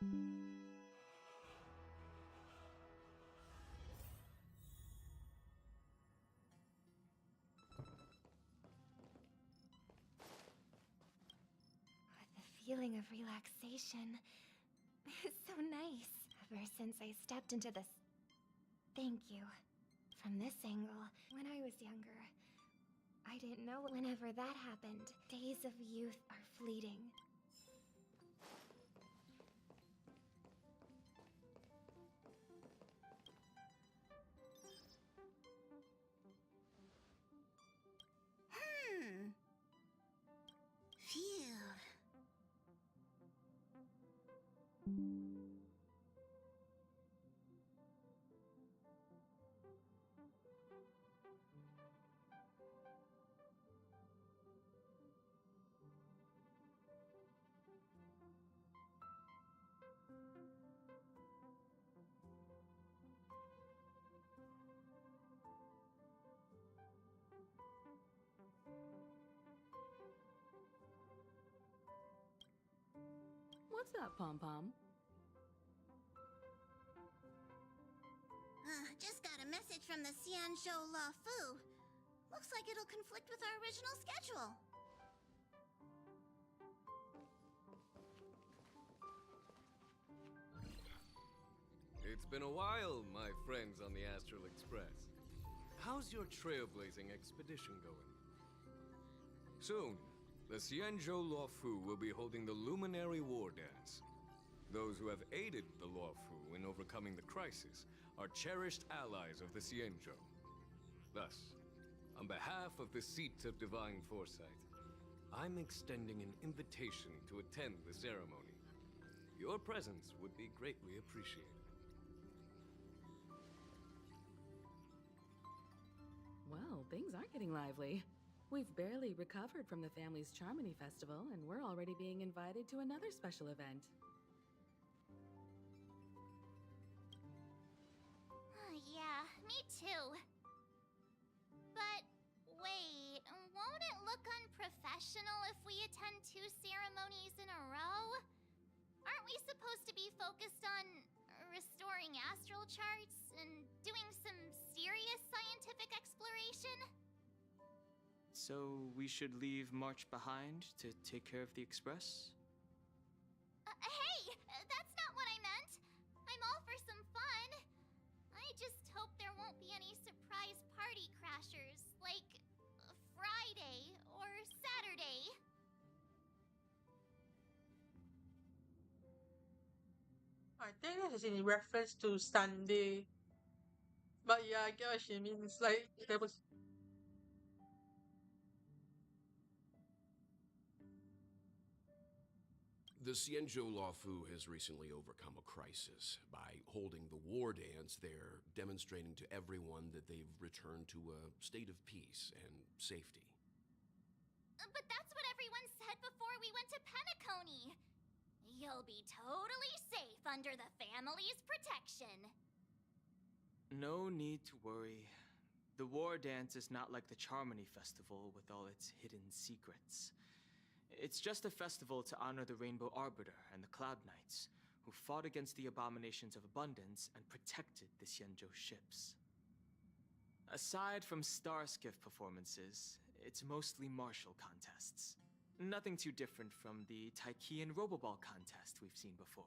The feeling of relaxation is so nice ever since I stepped into this. Thank you. From this angle, when I was younger, I didn't know whenever that happened. Days of youth are fleeting. Phew. What's up, Pom-Pom? Just got a message from the Xianzhou La Fu. Looks like it'll conflict with our original schedule. It's been a while, my friends on the Astral Express. How's your trailblazing expedition going? Soon, the Xianzhou La Fu will be holding the Luminary War Dance. Those who have aided the La Fu in overcoming the crisis are cherished allies of the Xianzhou. Thus, on behalf of the Seat of Divine Foresight, I'm extending an invitation to attend the ceremony. Your presence would be greatly appreciated. Well, things aren't getting lively. We've barely recovered from the family's Charmony Festival, and we're already being invited to another special event. Yeah, me too. But wait, won't it look unprofessional if we attend 2 ceremonies in a row? Aren't we supposed to be focused on restoring astral charts and doing some serious scientific exploration? So we should leave March behind to take care of the Express? Hey! That's not what I meant! I'm all for some fun. I just hope there won't be any surprise party crashers, like Friday or Saturday. I think this is in reference to Sunday. But yeah, I get what she means. Like, there was. The Xianzhou Luofu has recently overcome a crisis. By holding the war dance, they're demonstrating to everyone that they've returned to a state of peace and safety. But that's what everyone said before we went to Penacony. You'll be totally safe under the family's protection. No need to worry. The war dance is not like the Charmony Festival with all its hidden secrets. It's just a festival to honor the Rainbow Arbiter and the Cloud Knights, who fought against the abominations of abundance and protected the Xianzhou ships. Aside from star skiff performances, it's mostly martial contests. Nothing too different from the Taiki and Roboball contest we've seen before.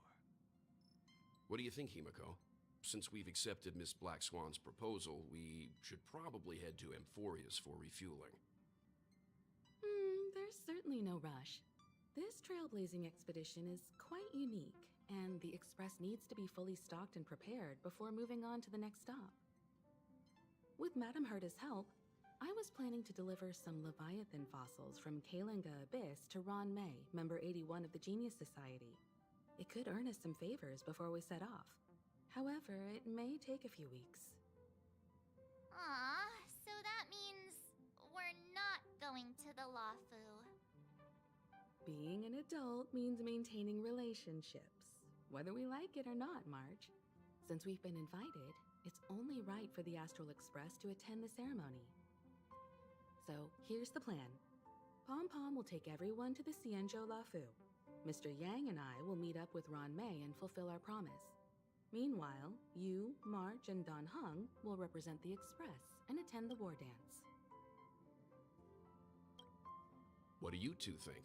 What do you think, Himiko? Since we've accepted Miss Black Swan's proposal, we should probably head to Amphorius for refueling. There's certainly no rush. This trailblazing expedition is quite unique, and the Express needs to be fully stocked and prepared before moving on to the next stop. With Madame Herta's help, I was planning to deliver some Leviathan fossils from Kalinga Abyss to Ron May, member 81 of the Genius Society. It could earn us some favors before we set off. However, it may take a few weeks. So that means we're not going to the Lafu. Being an adult means maintaining relationships, whether we like it or not, March. Since we've been invited, it's only right for the Astral Express to attend the ceremony. So, here's the plan. Pom-Pom will take everyone to the Xianzhou Lafu. Mr. Yang and I will meet up with Ron May and fulfill our promise. Meanwhile, you, March, and Don Hung will represent the Express and attend the war dance. What do you two think?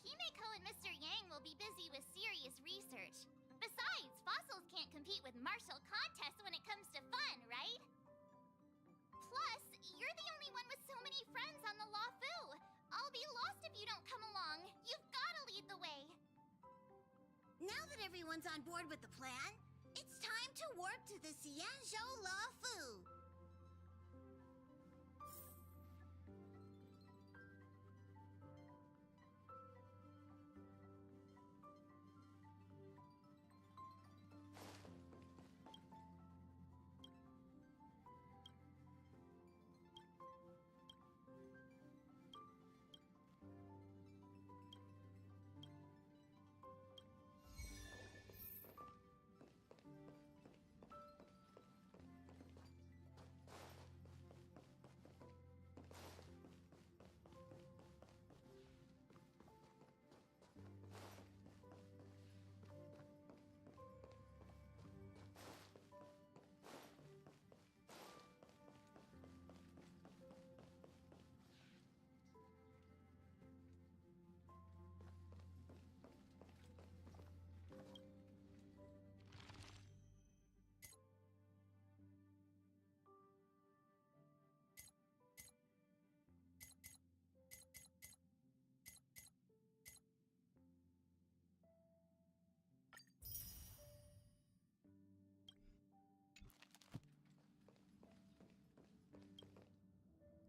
Himeko and Mr. Yang will be busy with serious research. Besides, fossils can't compete with martial contests when it comes to fun, right? Plus, you're the only one with so many friends on the Luofu. I'll be lost if you don't come along. You've gotta lead the way. Now that everyone's on board with the plan, it's time to work to the Xianzhou Luofu.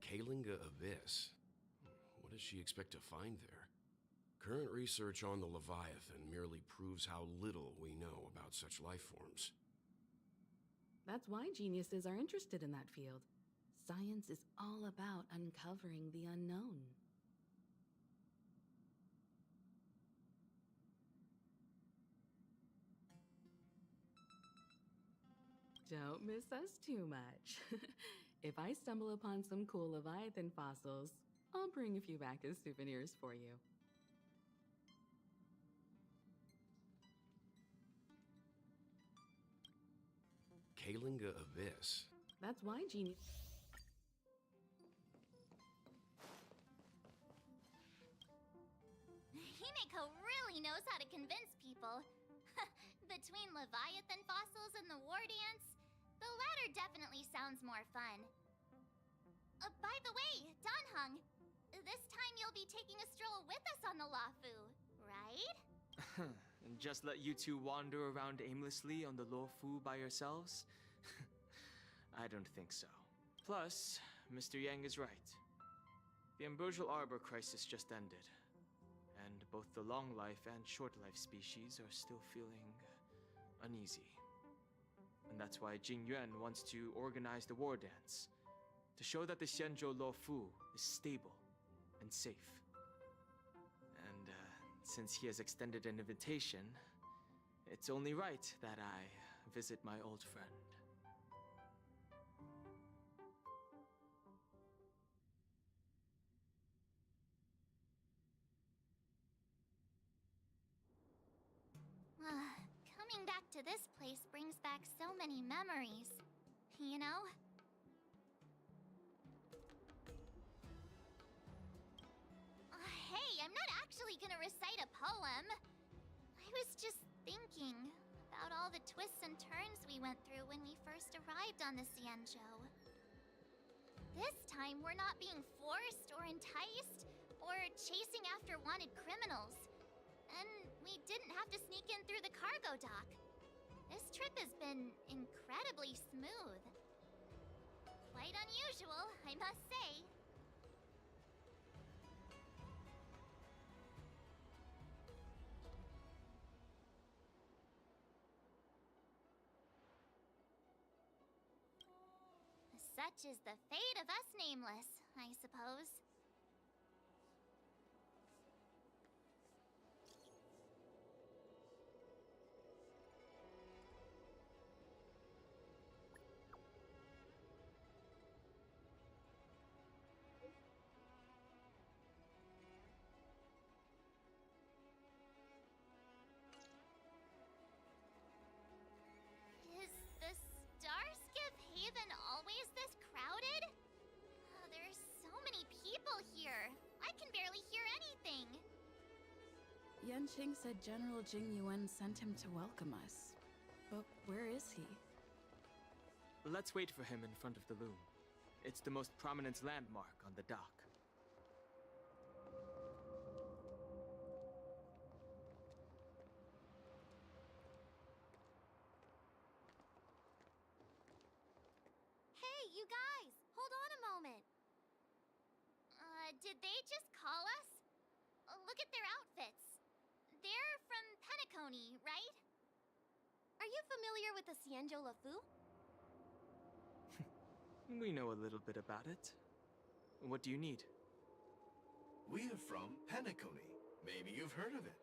Kalinga Abyss? What does she expect to find there? Current research on the Leviathan merely proves how little we know about such life forms. That's why geniuses are interested in that field. Science is all about uncovering the unknown. Don't miss us too much. If I stumble upon some cool Leviathan fossils, I'll bring a few back as souvenirs for you. Kalinga Abyss? That's why genius... Himeko really knows how to convince people. Between Leviathan fossils and the war dance, the latter definitely sounds more fun. By the way, Danhung, this time you'll be taking a stroll with us on the Luofu, right? And just let you two wander around aimlessly on the Luofu by yourselves? I don't think so. Plus, Mr. Yang is right. The ambrosial arbor crisis just ended, and both the long life and short life species are still feeling uneasy. And that's why Jing Yuan wants to organize the war dance, to show that the Xianzhou Luofu is stable and safe. And since he has extended an invitation, it's only right that I visit my old friend. Coming back to this place brings back so many memories, you know? Hey, I'm not actually gonna recite a poem. I was just thinking about all the twists and turns we went through when we first arrived on the Xianzhou. This time, we're not being forced or enticed or chasing after wanted criminals. And we didn't have to sneak in through the cargo dock. This trip has been incredibly smooth. Quite unusual, I must say. Such is the fate of us nameless, I suppose. Yanqing said General Jing Yuan sent him to welcome us. But where is he? Let's wait for him in front of the loom. It's the most prominent landmark on the dock. Hey, you guys! Hold on a moment. Did they just call us? Look at their outfits. They're from Penacony, right? Are you familiar with the Xianzhou Lefu? We know a little bit about it. What do you need? We are from Penacony. Maybe you've heard of it.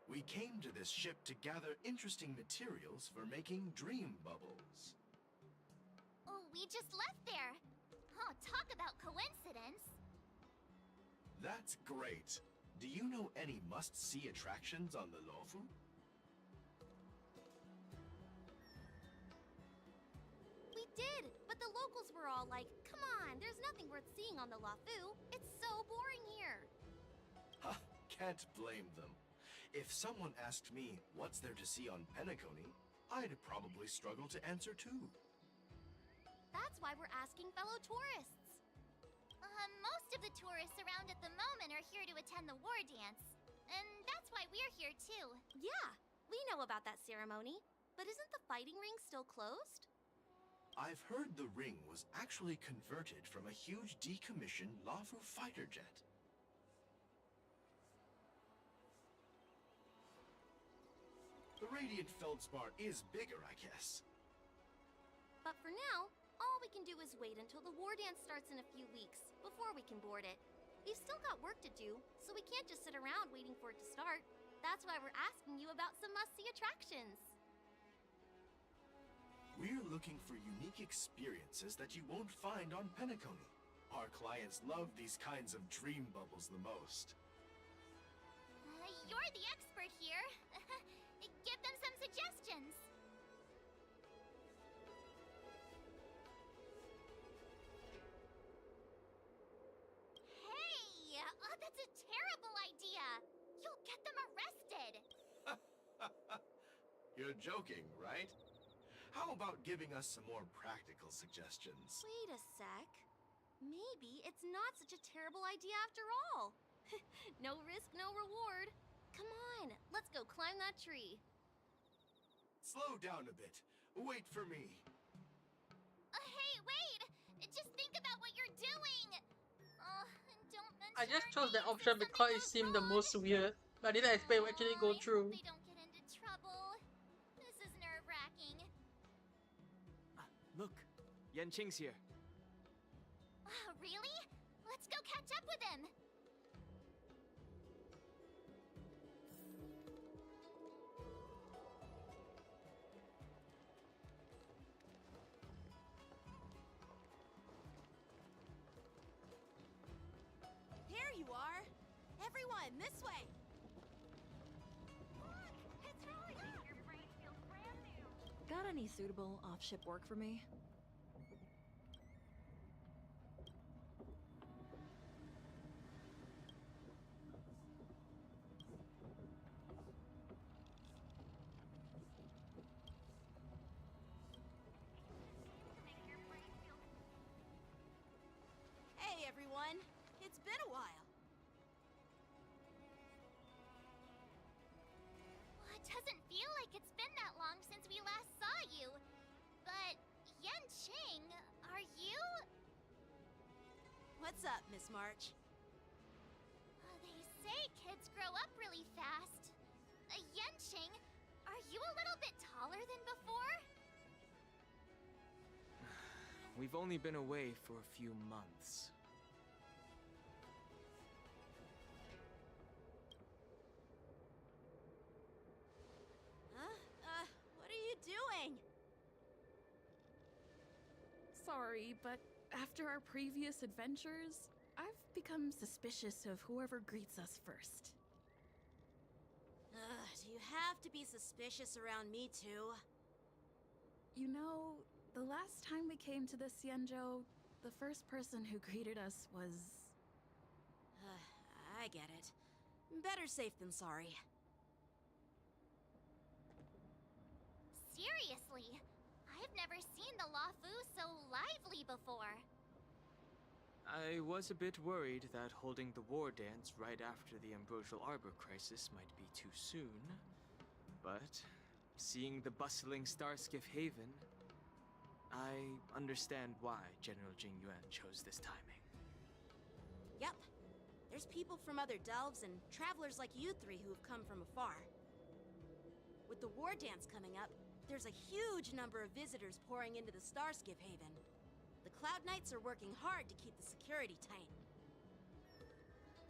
We came to this ship to gather interesting materials for making dream bubbles. Oh, we just left there. Oh, talk about coincidence. That's great. Do you know any must-see attractions on the Luofu? We did, but the locals were all like, come on, there's nothing worth seeing on the Luofu. It's so boring here. Ha! Can't blame them. If someone asked me what's there to see on Penacony, I'd probably struggle to answer too. That's why we're asking fellow tourists. Most of the tourists around at the moment are here to attend the war dance. And that's why we're here too. Yeah, we know about that ceremony. But isn't the fighting ring still closed? I've heard the ring was actually converted from a huge decommissioned Luofu fighter jet. The radiant feldspar is bigger, I guess. But for now, all we can do is wait until the war dance starts in a few weeks, before we can board it. We've still got work to do, so we can't just sit around waiting for it to start. That's why we're asking you about some must-see attractions. We're looking for unique experiences that you won't find on Penacony. Our clients love these kinds of dream bubbles the most. You're the expert here. Give them some suggestions. Hey! That's a terrible idea. You'll get them arrested. You're joking, right? How about giving us some more practical suggestions? Wait a sec. Maybe it's not such a terrible idea after all. No risk, no reward. Come on, let's go climb that tree. Slow down a bit. Wait for me. Hey, wait! Just think about what you're doing. Don't mention I just our chose that names option if because something it seemed goes the most wrong. weird. But I didn't expect it would actually go I through. hope they don't get into trouble. This is nerve-wracking. Look, Yanqing's here. Really? Let's go catch up with him. There you are! Everyone, this way! Got any suitable off-ship work for me? Hey, everyone! It's been a while. It doesn't feel like it's been that long since we last saw you. But, Yanqing, are you? What's up, Miss March? They say kids grow up really fast. Yanqing, are you a little bit taller than before? We've only been away for a few months. What are you doing? Sorry, but after our previous adventures, I've become suspicious of whoever greets us first. Do you have to be suspicious around me too? You know, the last time we came to the Xianzhou, the first person who greeted us was... I get it. Better safe than sorry. Seriously, I've never seen the Lafu so lively before. I was a bit worried that holding the war dance right after the Ambrosial Arbor crisis might be too soon. But seeing the bustling Starskiff Haven, I understand why General Jing Yuan chose this timing. Yep. There's people from other delves and travelers like you three who have come from afar. With the war dance coming up, there's a huge number of visitors pouring into the Starskiff Haven. The Cloud Knights are working hard to keep the security tight.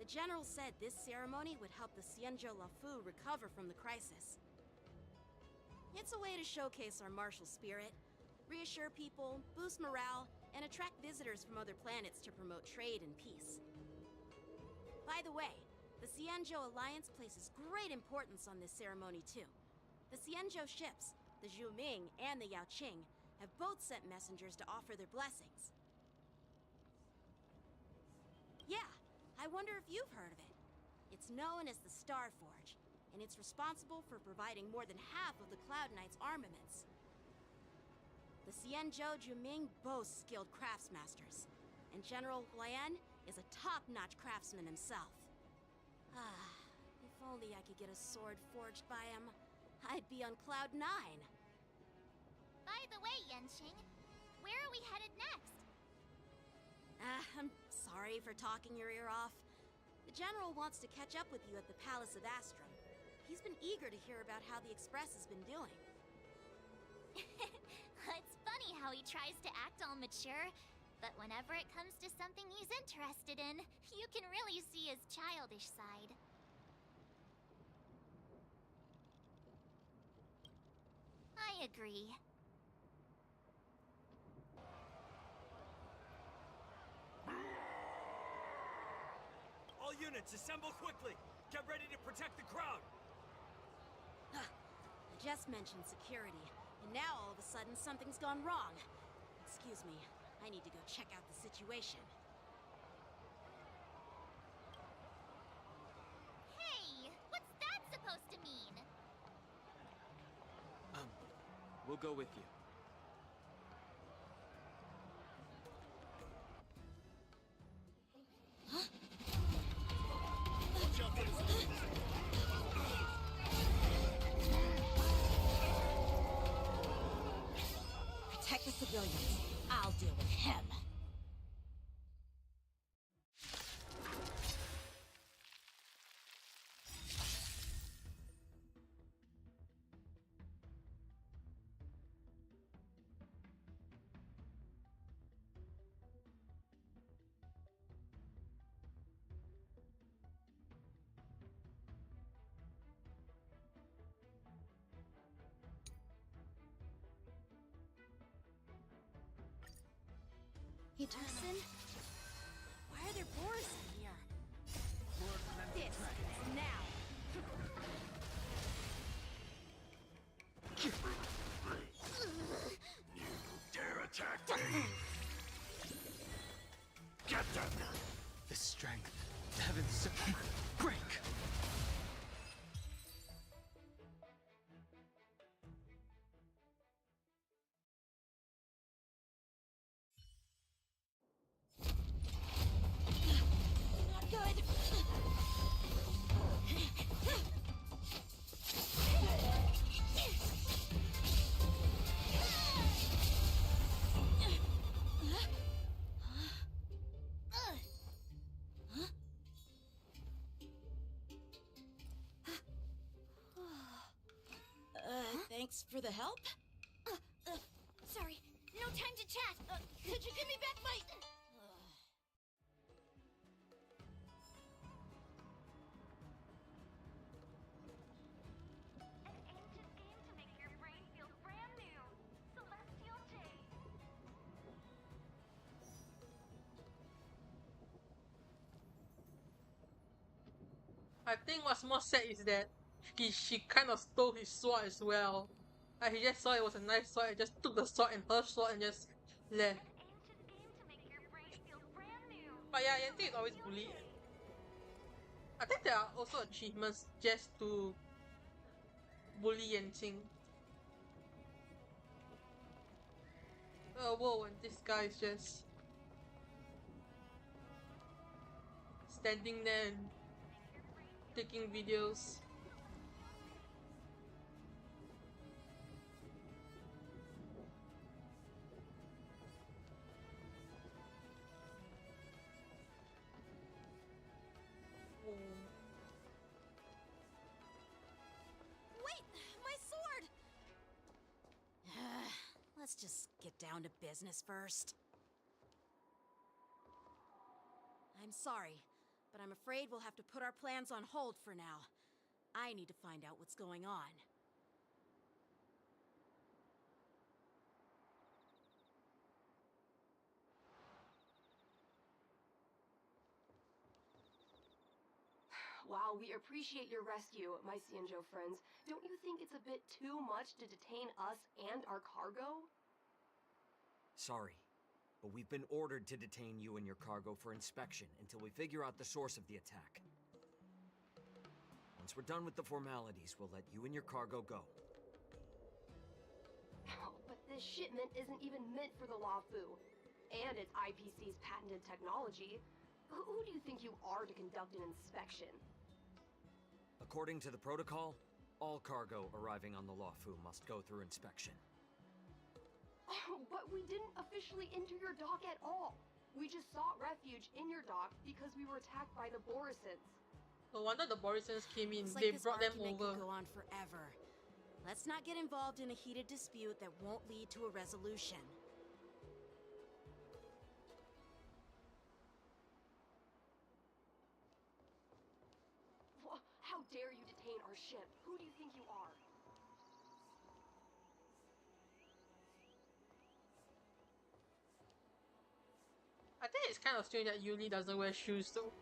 The General said this ceremony would help the Xianzhou Lafu recover from the crisis. It's a way to showcase our martial spirit, reassure people, boost morale, and attract visitors from other planets to promote trade and peace. By the way, the Xianzhou Alliance places great importance on this ceremony too. The Xianzhou ships, the Zhuming and the Yaoqing, have both sent messengers to offer their blessings. Yeah, I wonder if you've heard of it. It's known as the Star Forge, and it's responsible for providing more than half of the Cloud Knights' armaments. The Xianzhou Zhuming boasts skilled craftsmasters, and General Huayan is a top-notch craftsman himself. Ah, if only I could get a sword forged by him, I'd be on Cloud 9. By the way, Yanqing, where are we headed next? I'm sorry for talking your ear off. The General wants to catch up with you at the Palace of Astrum. He's been eager to hear about how the Express has been doing. It's funny how he tries to act all mature, but whenever it comes to something he's interested in, you can really see his childish side. I agree. All units, assemble quickly! Get ready to protect the crowd! I just mentioned security, and now all of a sudden something's gone wrong. Excuse me, I need to go check out the situation. Hey, what's that supposed to mean? We'll go with you. Protect the civilians. I'll deal with him. Peterson? Why are there boars in here? This now. You dare attack me? Get them! The strength. The heavens break! Not good. Thanks for the help. Sorry, no time to chat. Could you give me back my... An ancient game to make your brain feel brand new. Celestial Jade. I think what's more sad is that she kind of stole his sword as well. Like, he just saw it was a nice sword and just took the sword and her sword and just left. An ancient game to make your brain feel brand new. But yeah, Yanti is always bullied. I think there are also achievements just to bully Yanqing. Oh, whoa, and this guy is just standing there and taking videos. Wait! My sword! Let's just get down to business first. I'm sorry, but I'm afraid we'll have to put our plans on hold for now. I need to find out what's going on. While we appreciate your rescue, my Xianzhou friends, don't you think it's a bit too much to detain us and our cargo? Sorry, but we've been ordered to detain you and your cargo for inspection until we figure out the source of the attack. Once we're done with the formalities, we'll let you and your cargo go. Oh, but this shipment isn't even meant for the Luofu, and it's IPC's patented technology. Who do you think you are to conduct an inspection? According to the protocol, all cargo arriving on the Luofu must go through inspection. But we didn't officially enter your dock at all. We just sought refuge in your dock because we were attacked by the Borisons. No wonder the Borisons came in. Looks They like this brought them argument over. could go on forever. Let's not get involved in a heated dispute that won't lead to a resolution. How dare you detain our ship? Who do you think you are? I think it's kind of strange that Yuli doesn't wear shoes though.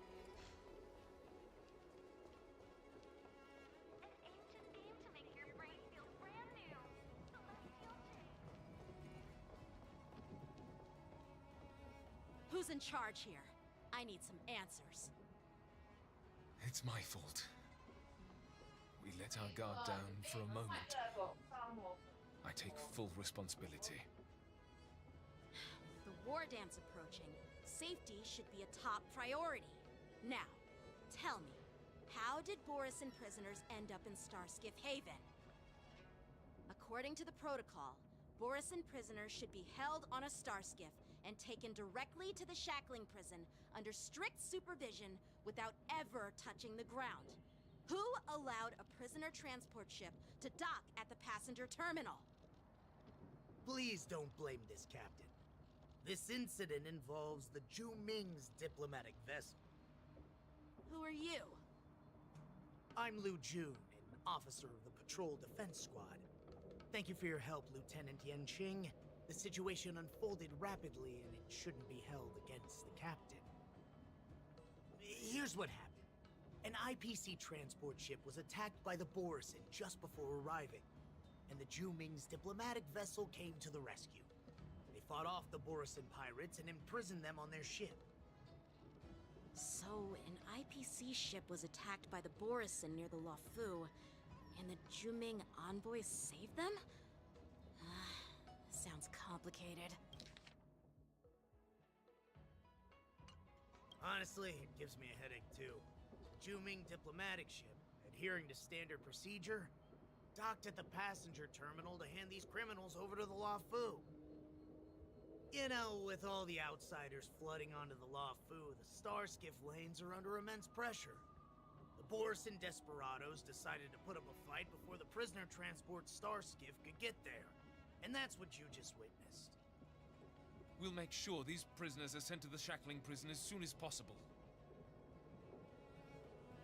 Who's in charge here? I need some answers. It's my fault. We let our guard down for a moment. I take full responsibility. With the war dance approaching, safety should be a top priority. Now, tell me, how did Borisin prisoners end up in Starskiff Haven? According to the protocol, Borisin prisoners should be held on a Starskiff and taken directly to the shackling prison under strict supervision without ever touching the ground. Who allowed a prisoner transport ship to dock at the passenger terminal? Please don't blame this, Captain. This incident involves the Zhu Ming's diplomatic vessel. Who are you? I'm Lu Jun, an officer of the Patrol Defense Squad. Thank you for your help, Lieutenant Yanqing. The situation unfolded rapidly, and it shouldn't be held against the captain. Here's what happened. An IPC transport ship was attacked by the Borisin just before arriving, and the Zhu Ming's diplomatic vessel came to the rescue. They fought off the Borisin pirates and imprisoned them on their ship. So, an IPC ship was attacked by the Borisin near the Luofu, and the Zhu Ming envoys saved them? Sounds complicated. Honestly, it gives me a headache too. Zhu Ming diplomatic ship, adhering to standard procedure, docked at the passenger terminal to hand these criminals over to the Luofu. You know, with all the outsiders flooding onto the Luofu, the Starskiff lanes are under immense pressure. The Borisin desperados decided to put up a fight before the prisoner transport Starskiff could get there. And that's what you just witnessed. We'll make sure these prisoners are sent to the shackling prison as soon as possible.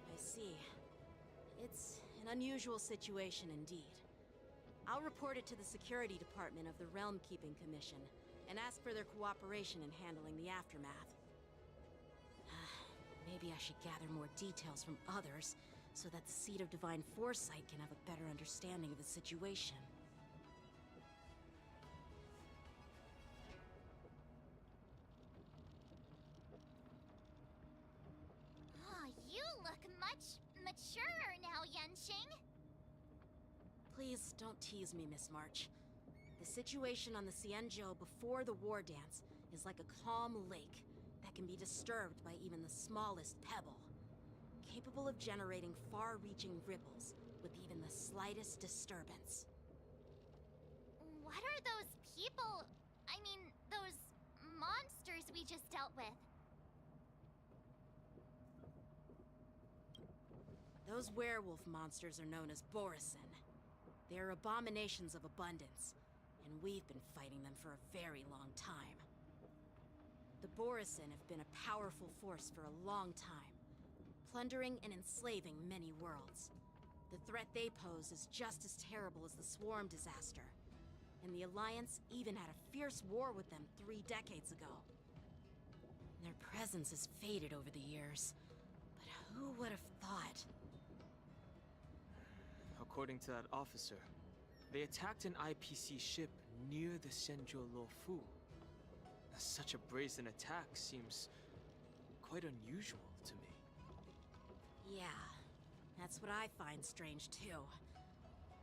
I see. It's an unusual situation indeed. I'll report it to the security department of the Realm Keeping Commission and ask for their cooperation in handling the aftermath. Maybe I should gather more details from others so that the Seat of Divine Foresight can have a better understanding of the situation. Oh, you look much Ching? Please don't tease me, Miss March. The situation on the Xianzhou before the war dance is like a calm lake that can be disturbed by even the smallest pebble, capable of generating far-reaching ripples with even the slightest disturbance. What are those people? I mean, those monsters we just dealt with? Those werewolf monsters are known as Borisin. They are abominations of abundance, and we've been fighting them for a very long time. The Borisin have been a powerful force for a long time, plundering and enslaving many worlds. The threat they pose is just as terrible as the Swarm disaster, and the Alliance even had a fierce war with them 3 decades ago. Their presence has faded over the years, but who would have thought? According to that officer, they attacked an IPC ship near the Shenzhou Luofu. Such a brazen attack seems quite unusual to me. Yeah, that's what I find strange too.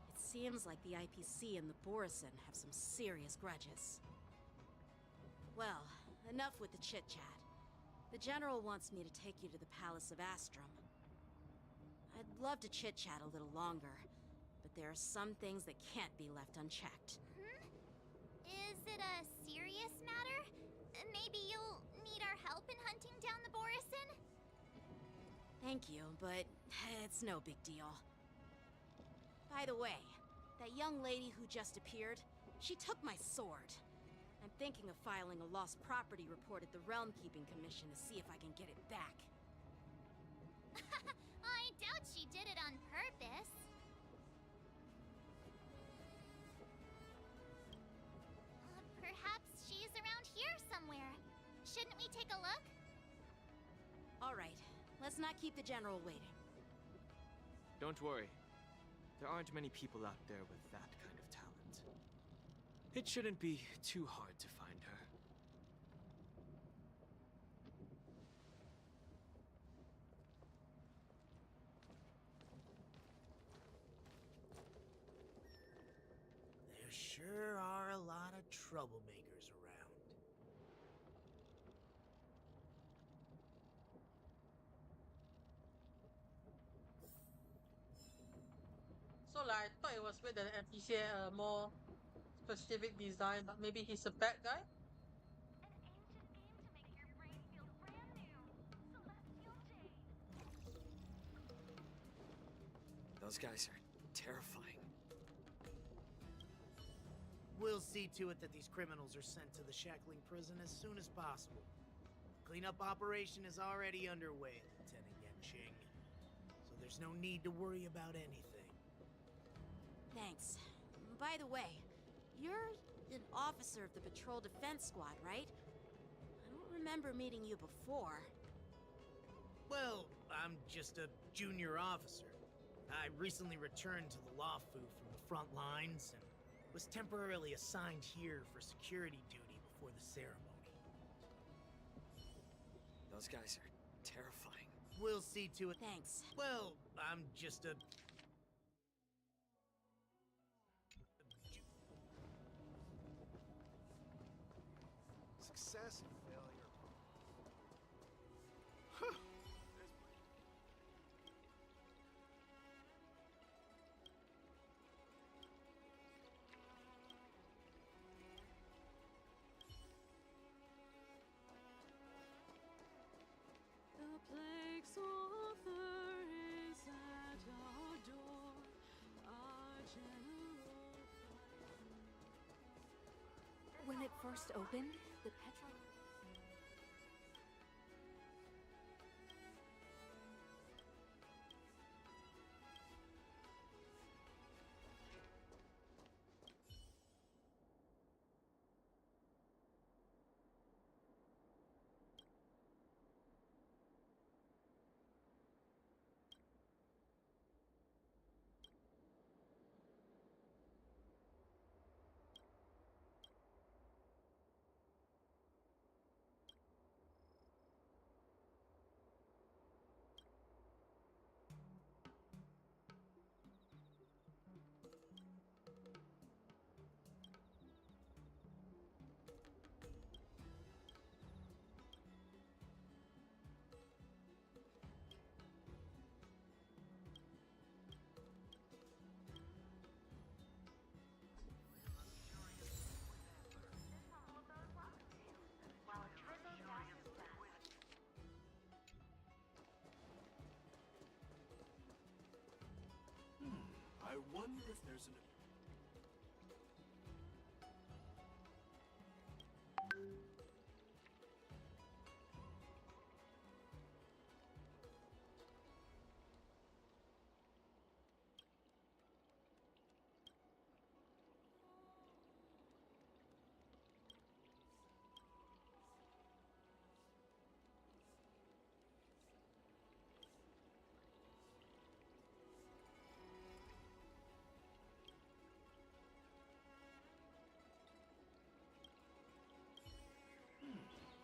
It seems like the IPC and the Borisin have some serious grudges. Well, enough with the chit-chat. The General wants me to take you to the Palace of Astrum. I'd love to chit-chat a little longer, but there are some things that can't be left unchecked. Is it a serious matter? Maybe you'll need our help in hunting down the Borisin? Thank you, but it's no big deal. By the way, that young lady who just appeared, she took my sword. I'm thinking of filing a lost property report at the Realm Keeping Commission to see if I can get it back. I doubt she did it on purpose. Perhaps she's around here somewhere. Shouldn't we take a look? All right, let's not keep the General waiting. Don't worry. There aren't many people out there with that kind of talent. It shouldn't be too hard to find her. There sure are a lot of troublemakers around. So like, I thought it was weird that the NPC had a more specific design, but maybe he's a bad guy? Those guys are terrifying. We'll see to it that these criminals are sent to the Shackling prison as soon as possible. Cleanup operation is already underway, Lieutenant Yenching. So there's no need to worry about anything. Thanks. By the way, you're an officer of the Patrol Defense Squad, right? I don't remember meeting you before. Well, I'm just a junior officer. I recently returned to the Luofu from the front lines and was temporarily assigned here for security duty before the ceremony. Those guys are terrifying. We'll see to it. Thanks. Well, I'm just a... Success and failure. The plague's author is at our door, our general. When it first opened, the petrol... I wonder if there's an...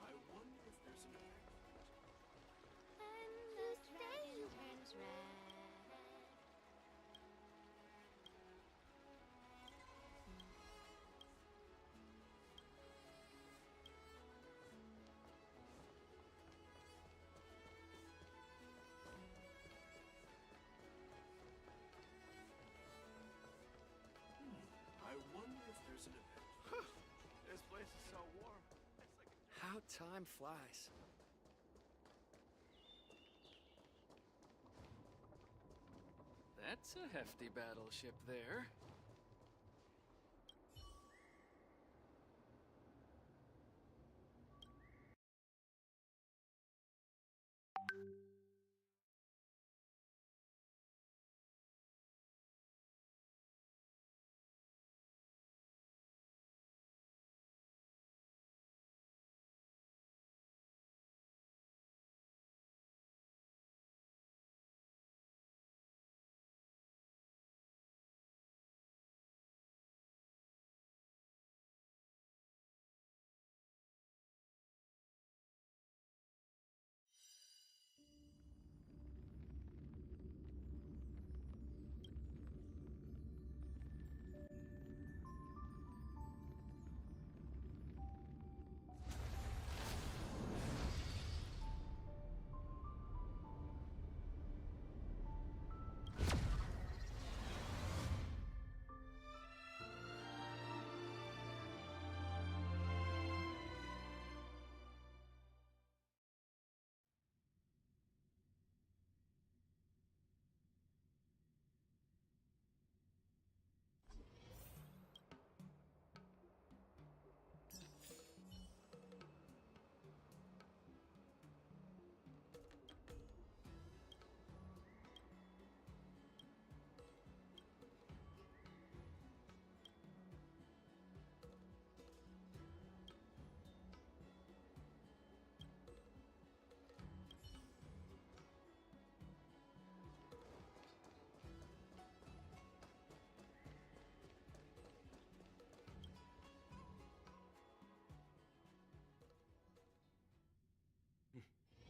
I wonder if there's an... And the dragon turns red. I wonder if there's an event. This place is so warm. It's like how time flies. That's a hefty battleship there.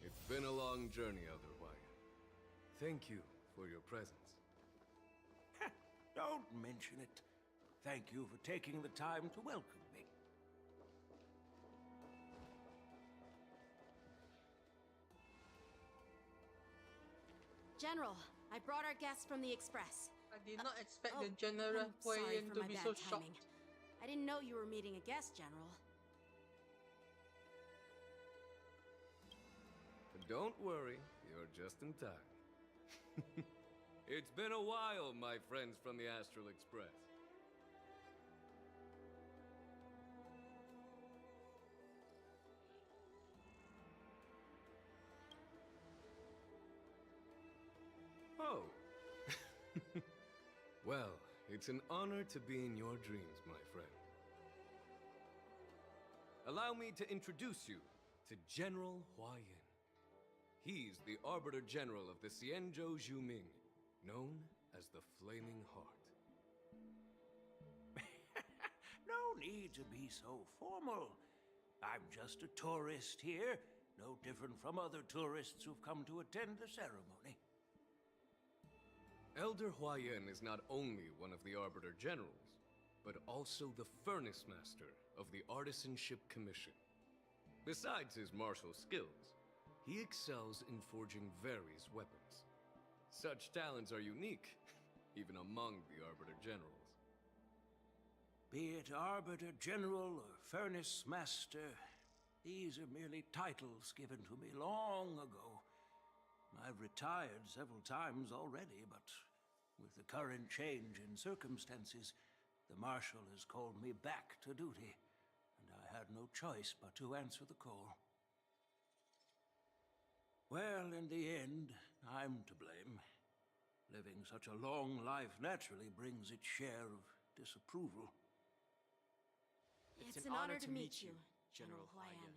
It's been a long journey, Elder Wyatt. Thank you for your presence. Don't mention it. Thank you for taking the time to welcome me. General, I brought our guests from the Express. I did not expect Oh, the General I'm sorry Huayan for to my be bad so timing. shocked. I didn't know you were meeting a guest, General. Don't worry, you're just in time. It's been a while, my friends from the Astral Express. Oh. Well, it's an honor to be in your dreams, my friend. Allow me to introduce you to General Huayan. He's the Arbiter General of the Xianzhou Zhuming, known as the Flaming Heart. No need to be so formal. I'm just a tourist here, no different from other tourists who've come to attend the ceremony. Elder Huayan is not only one of the Arbiter Generals, but also the Furnace Master of the Artisanship Commission. Besides his martial skills, he excels in forging various weapons. Such talents are unique, even among the Arbiter Generals. Be it Arbiter General or Furnace Master, these are merely titles given to me long ago. I've retired several times already, but with the current change in circumstances, the Marshal has called me back to duty, and I had no choice but to answer the call. Well, in the end, I'm to blame. Living such a long life naturally brings its share of disapproval. It's an honor to meet you, General Huayan.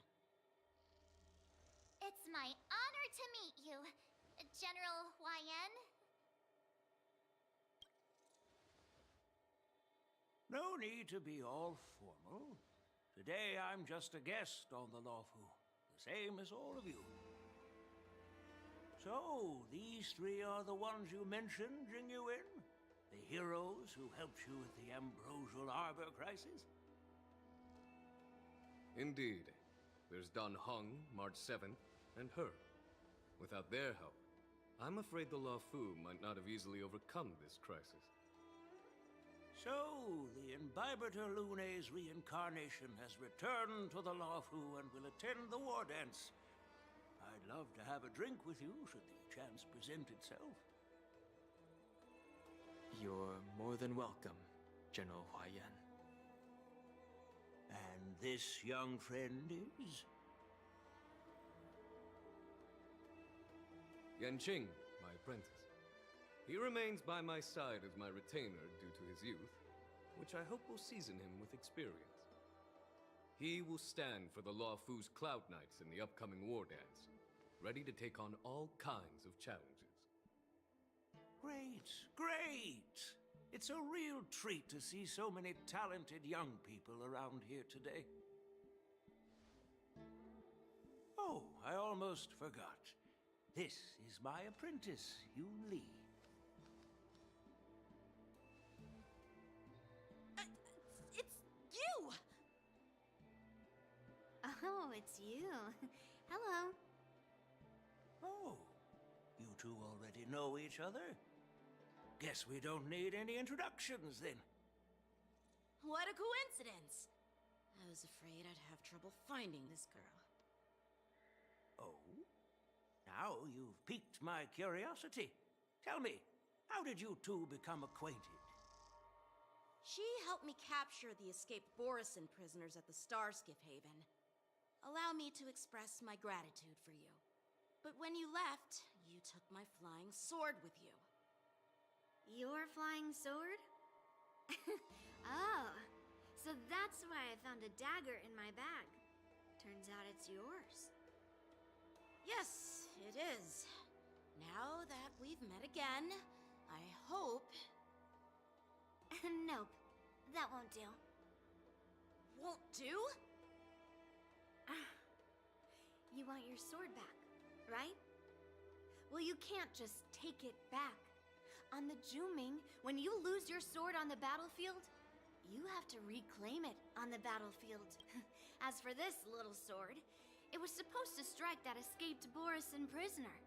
It's my honor to meet you, General Huayan. No need to be all formal. Today I'm just a guest on the Lawfu, the same as all of you. So, these three are the ones you mentioned, Jingyuin? The heroes who helped you with the Ambrosial Arbor crisis? Indeed. There's Don Hong, March 7th, and her. Without their help, I'm afraid the Lawfu might not have easily overcome this crisis. So, the Imbibitor Lune's reincarnation has returned to the Lawfu and will attend the war dance. I'd love to have a drink with you should the chance present itself. You're more than welcome, General Huayan. And this young friend is? Yanqing, my apprentice. He remains by my side as my retainer due to his youth, which I hope will season him with experience. He will stand for the Lawfu's Cloud Knights in the upcoming war dance, ready to take on all kinds of challenges. Great, great! It's a real treat to see so many talented young people around here today. Oh, I almost forgot. This is my apprentice, Yoon Lee. It's you! Oh, it's you. Hello. Oh, you two already know each other? Guess we don't need any introductions then. What a coincidence! I was afraid I'd have trouble finding this girl. Oh? Now you've piqued my curiosity. Tell me, how did you two become acquainted? She helped me capture the escaped Borison prisoners at the Starskiff Haven. Allow me to express my gratitude for you. But when you left, you took my flying sword with you. Your flying sword? Oh, so that's why I found a dagger in my bag. Turns out it's yours. Yes, it is. Now that we've met again, I hope... Nope, that won't do. Won't do? You want your sword back, right? Well, you can't just take it back. On the Juming, when you lose your sword on the battlefield, you have to reclaim it on the battlefield. As for this little sword, it was supposed to strike that escaped Borison prisoner.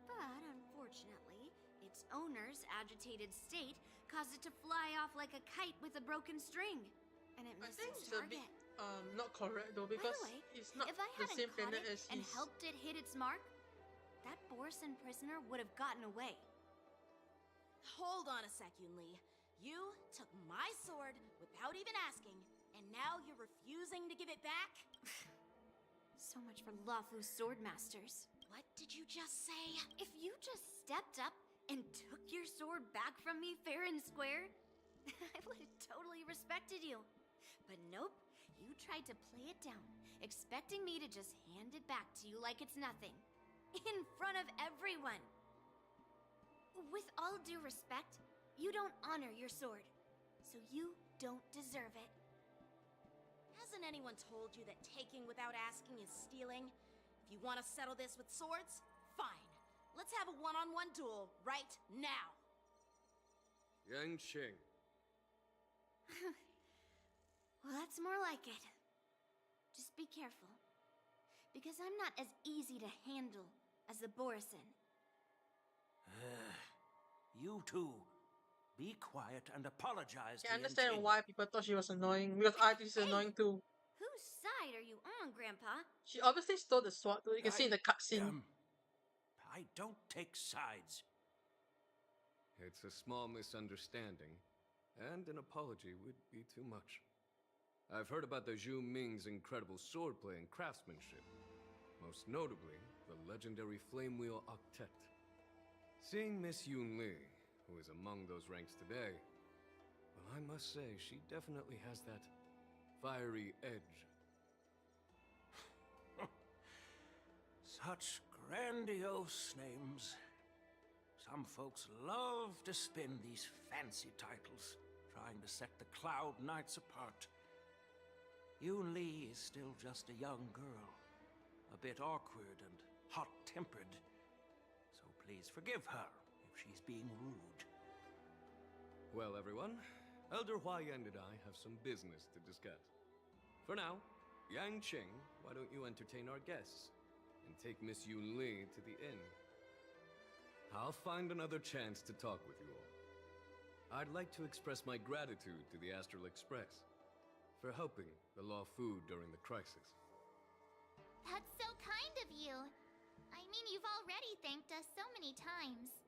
But unfortunately, its owner's agitated state caused it to fly off like a kite with a broken string. And it missed its target. Not correct though, because By the way, it's not if I the hadn't same caught planet it as and his. helped it hit its mark, that Borison prisoner would have gotten away. Hold on a sec, Yoon Lee. You took my sword without even asking, and now you're refusing to give it back? So much for Lawfu's swordmasters. What did you just say? If you just stepped up and took your sword back from me fair and square, I would have totally respected you. But nope, you tried to play it down, expecting me to just hand it back to you like it's nothing. In front of everyone. With all due respect, you don't honor your sword, so you don't deserve it. Hasn't anyone told you that taking without asking is stealing? If you want to settle this with swords, fine. Let's have a one-on-one duel right now. Yanqing. Well, that's more like it. Just be careful, because I'm not as easy to handle as the Borison. You two, be quiet and apologize to I understand Yanqing. why people thought she was annoying, because I think she's annoying too. Whose side are you on, Grandpa? She obviously stole the sword though, you can see in the cutscene. I don't take sides. It's a small misunderstanding, and an apology would be too much. I've heard about the Zhu Ming's incredible swordplay and craftsmanship, most notably the legendary Flame Wheel Octet. Seeing Miss Yun Li, who is among those ranks today, well, I must say she definitely has that fiery edge. Such grandiose names. Some folks love to spin these fancy titles, trying to set the Cloud Knights apart. Yun Li is still just a young girl, a bit awkward and hot-tempered. So please forgive her if she's being rude. Well, everyone, Elder Huayan and I have some business to discuss. For now, Yang Qing, why don't you entertain our guests and take Miss Yun Li to the inn? I'll find another chance to talk with you all. I'd like to express my gratitude to the Astral Express for helping the Law Fu during the crisis. That's so kind of you. I mean, you've already thanked us so many times.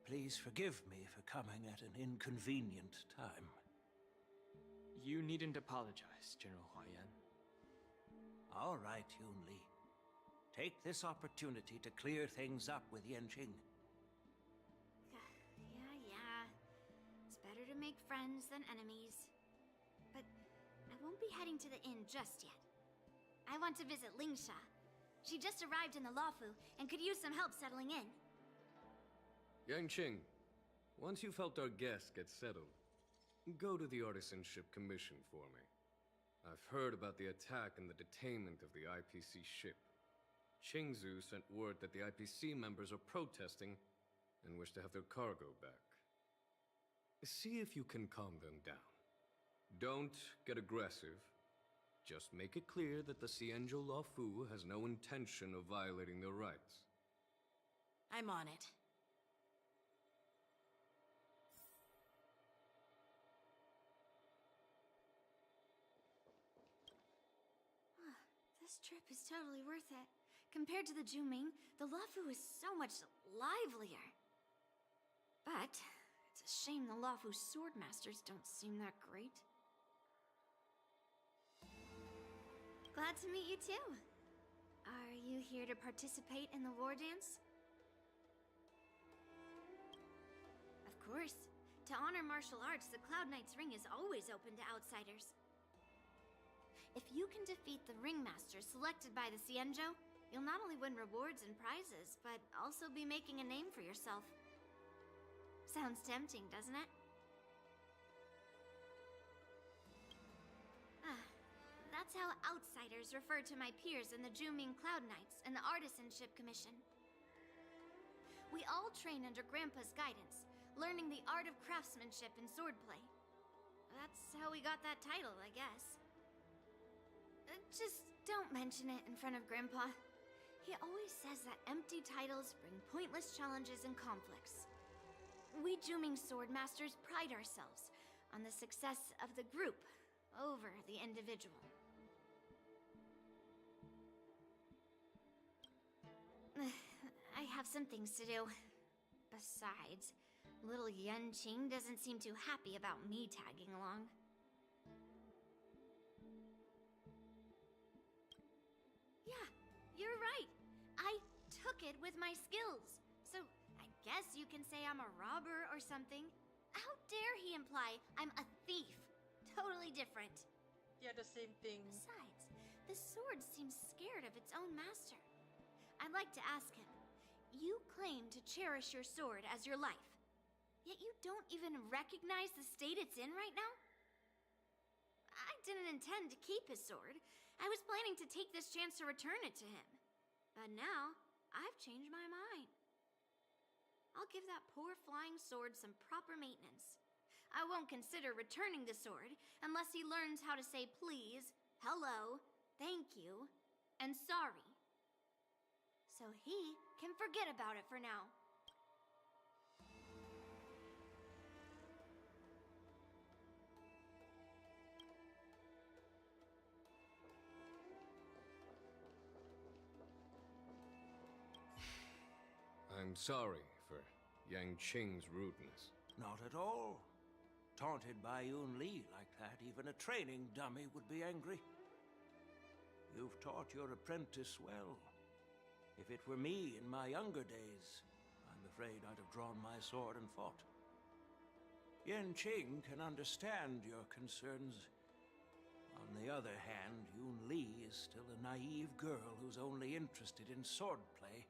Please forgive me for coming at an inconvenient time. You needn't apologize, General Huayan. All right, Yun Li. Take this opportunity to clear things up with Yanqing. Yeah. It's better to make friends than enemies. But I won't be heading to the inn just yet. I want to visit Lingsha. She just arrived in the Luofu and could use some help settling in. Yang Qing, once you've helped our guests get settled, go to the Artisanship Commission for me. I've heard about the attack and the detainment of the IPC ship. Qingzu sent word that the IPC members are protesting and wish to have their cargo back. See if you can calm them down. Don't get aggressive. Just make it clear that the Xianzhou Law Fu has no intention of violating their rights. I'm on it. This trip is totally worth it. Compared to the Zhuming, the Luofu is so much livelier. But it's a shame the Luofu swordmasters don't seem that great. Glad to meet you too. Are you here to participate in the war dance? Of course. To honor martial arts, the Cloud Knight's ring is always open to outsiders. If you can defeat the ringmaster selected by the Xianzhou, you'll not only win rewards and prizes, but also be making a name for yourself. Sounds tempting, doesn't it? That's how outsiders refer to my peers in the Zhuming Cloud Knights and the Artisanship Commission. We all train under Grandpa's guidance, learning the art of craftsmanship and swordplay. That's how we got that title, I guess. Just don't mention it in front of Grandpa. He always says that empty titles bring pointless challenges and conflicts. We Zhuming swordmasters pride ourselves on the success of the group over the individual. I have some things to do. Besides, little Yanqing doesn't seem too happy about me tagging along. Yeah, you're right. I took it with my skills. So I guess you can say I'm a robber or something. How dare he imply I'm a thief? Totally different. Yeah, the same thing. Besides, the sword seems scared of its own master. I'd like to ask him, you claim to cherish your sword as your life, yet you don't even recognize the state it's in right now? I didn't intend to keep his sword. I was planning to take this chance to return it to him. But now, I've changed my mind. I'll give that poor flying sword some proper maintenance. I won't consider returning the sword unless he learns how to say please, hello, thank you, and sorry. So he can forget about it for now. I'm sorry for Yang Qing's rudeness. Not at all. Taunted by Yun Li like that, even a training dummy would be angry. You've taught your apprentice well. If it were me in my younger days, I'm afraid I'd have drawn my sword and fought. Yan Qing can understand your concerns. On the other hand, Yun Li is still a naive girl who's only interested in swordplay.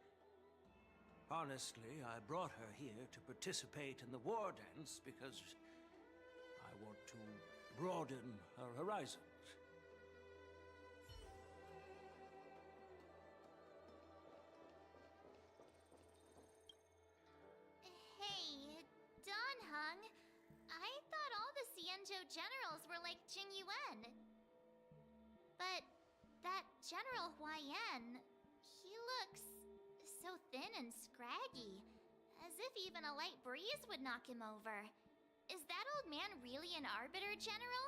Honestly, I brought her here to participate in the war dance because I want to broaden her horizons. Hey, Don Hung. I thought all the Xianzhou generals were like Jing Yuan. But that General Huaiyan, he looks so thin and scraggy, as if even a light breeze would knock him over. Is that old man really an Arbiter General?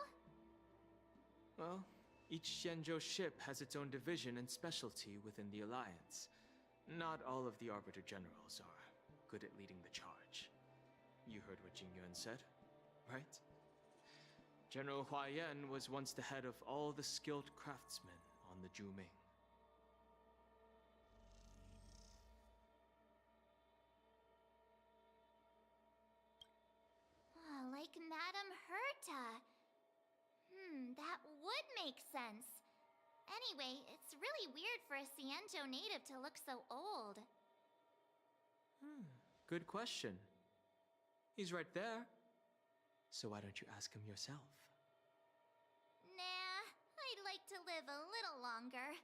Well, each Xianzhou ship has its own division and specialty within the Alliance. Not all of the Arbiter Generals are good at leading the charge. You heard what Jing Yuan said, right? General Huaiyan was once the head of all the skilled craftsmen on the Zhuming. Like Madame Herta. That would make sense. Anyway, it's really weird for a Xianzhou native to look so old. Good question. He's right there. So why don't you ask him yourself? Nah, I'd like to live a little longer.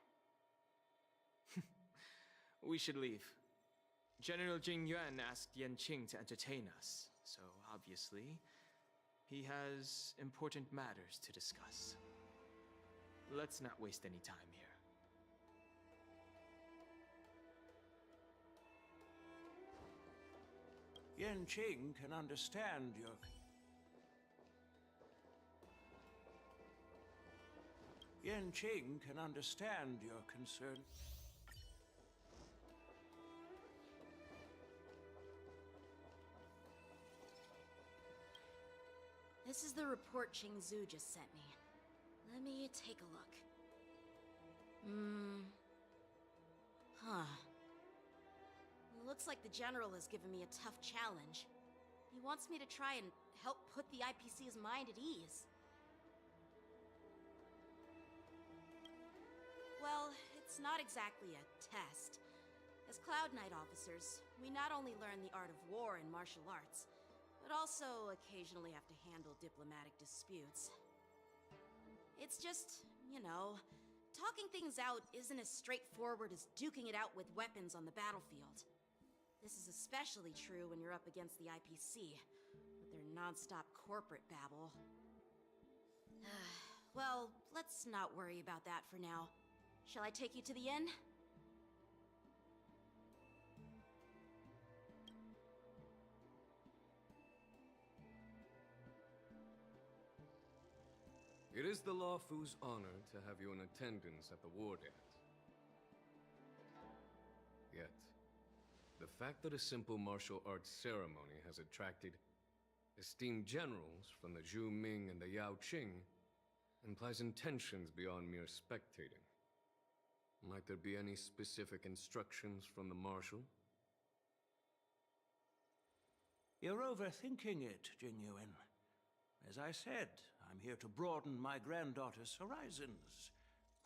We should leave. General Jing Yuan asked Yan Qing to entertain us, so obviously, he has important matters to discuss. Let's not waste any time here. Yan Qing can understand your... Yan Qing can understand your concern. This is the report Qingzu just sent me. Let me take a look. Looks like the General has given me a tough challenge. He wants me to try and help put the IPC's mind at ease. Well, it's not exactly a test. As Cloud Knight officers, we not only learn the art of war and martial arts, but also occasionally have to handle diplomatic disputes. It's just, talking things out isn't as straightforward as duking it out with weapons on the battlefield. This is especially true when you're up against the IPC, with their non-stop corporate babble. Well, let's not worry about that for now. Shall I take you to the inn? It is the Luofu's honor to have you in attendance at the war dance. Yet, the fact that a simple martial arts ceremony has attracted esteemed generals from the Zhu Ming and the Yao Qing implies intentions beyond mere spectating. Might there be any specific instructions from the Marshal? You're overthinking it, Jing Yuan. As I said, I'm here to broaden my granddaughter's horizons.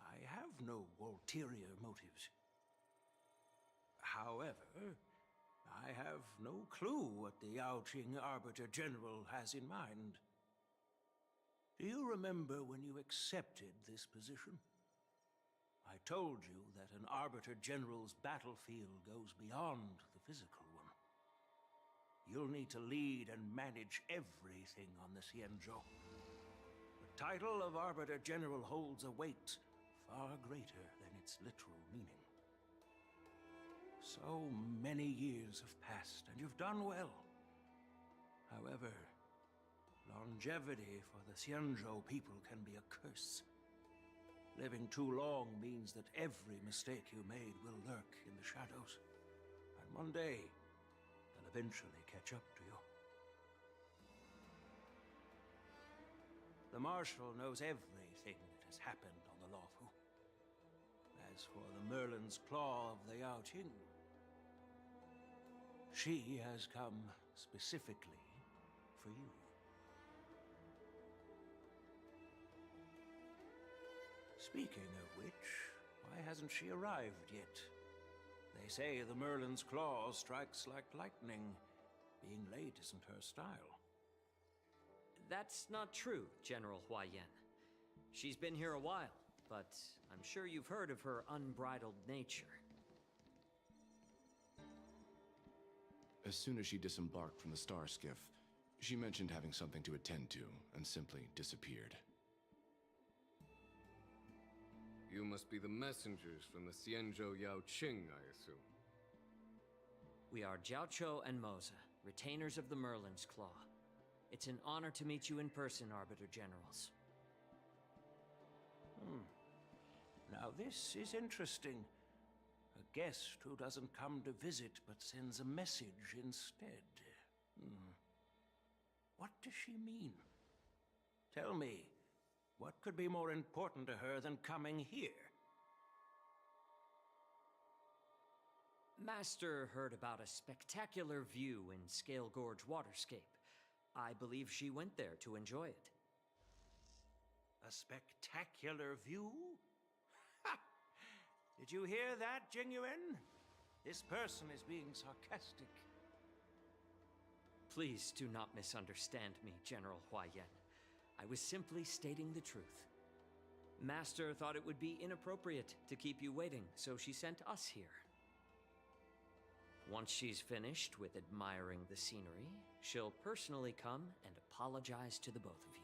I have no ulterior motives. However, I have no clue what the Yaoqing Arbiter General has in mind. Do you remember when you accepted this position? I told you that an Arbiter General's battlefield goes beyond the physical one. You'll need to lead and manage everything on the Xianzhou. The title of Arbiter General holds a weight far greater than its literal meaning. So many years have passed, and you've done well. However, longevity for the Xianzhou people can be a curse. Living too long means that every mistake you made will lurk in the shadows. And one day, an eventually catch up to you. The Marshal knows everything that has happened on the Lawfu. As for the Merlin's Claw of the Yao Qing, she has come specifically for you. Speaking of which, why hasn't she arrived yet? They say the Merlin's Claw strikes like lightning. Being late isn't her style. That's not true, General Huayan. She's been here a while, but I'm sure you've heard of her unbridled nature. As soon as she disembarked from the star skiff, she mentioned having something to attend to and simply disappeared. You must be the messengers from the Xianzhou Yao Qing, I assume. We are Jiaoqiu and Moza, retainers of the Merlin's Claw. It's an honor to meet you in person, Arbiter Generals. Now this is interesting. A guest who doesn't come to visit but sends a message instead. What does she mean? Tell me, what could be more important to her than coming here? Master heard about a spectacular view in Scale Gorge Waterscape. I believe she went there to enjoy it. A spectacular view? Ha! Did you hear that, Jingyuan? This person is being sarcastic. Please do not misunderstand me, General Huayan. I was simply stating the truth. Master thought it would be inappropriate to keep you waiting, so she sent us here. Once she's finished with admiring the scenery, she'll personally come and apologize to the both of you.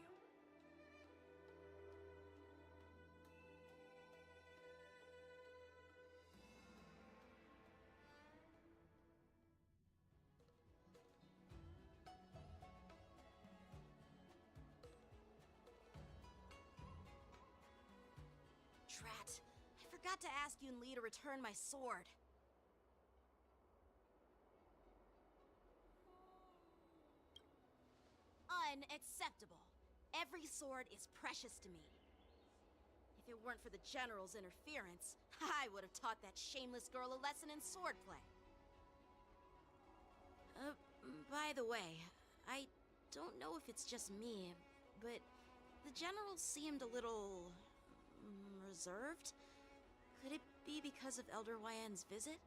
Drat. I forgot to ask Yun Li to return my sword. Unacceptable. Every sword is precious to me. If it weren't for the General's interference, I would have taught that shameless girl a lesson in swordplay. By the way, I don't know if it's just me, but the General seemed a little reserved. Could it be because of Elder Huayan's visit?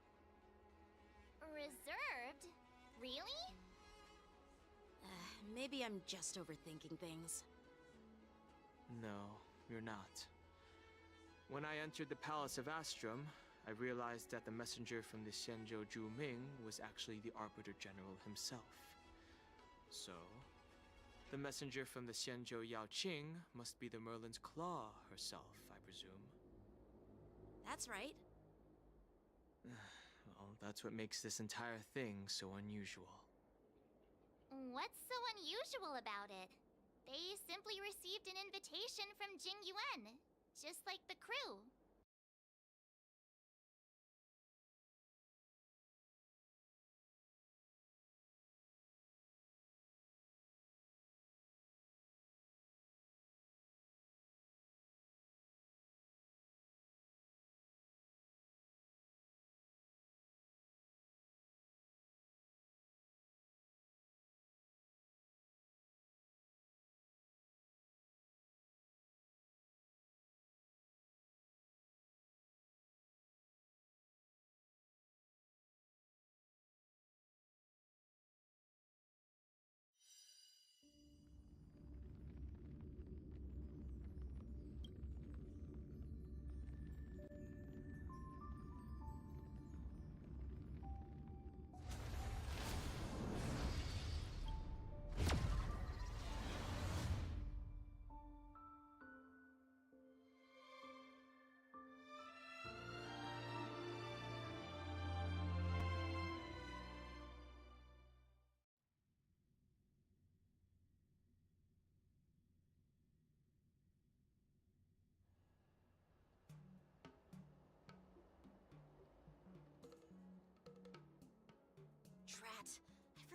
Reserved? Really? Maybe I'm just overthinking things. No, you're not. When I entered the Palace of Astrum, I realized that the messenger from the Xianzhou Juming was actually the Arbiter General himself. So, the messenger from the Xianzhou Yao Qing must be the Merlin's Claw herself, I presume. That's right. Well, that's what makes this entire thing so unusual. What's so unusual about it? They simply received an invitation from Jingyuan, just like the crew.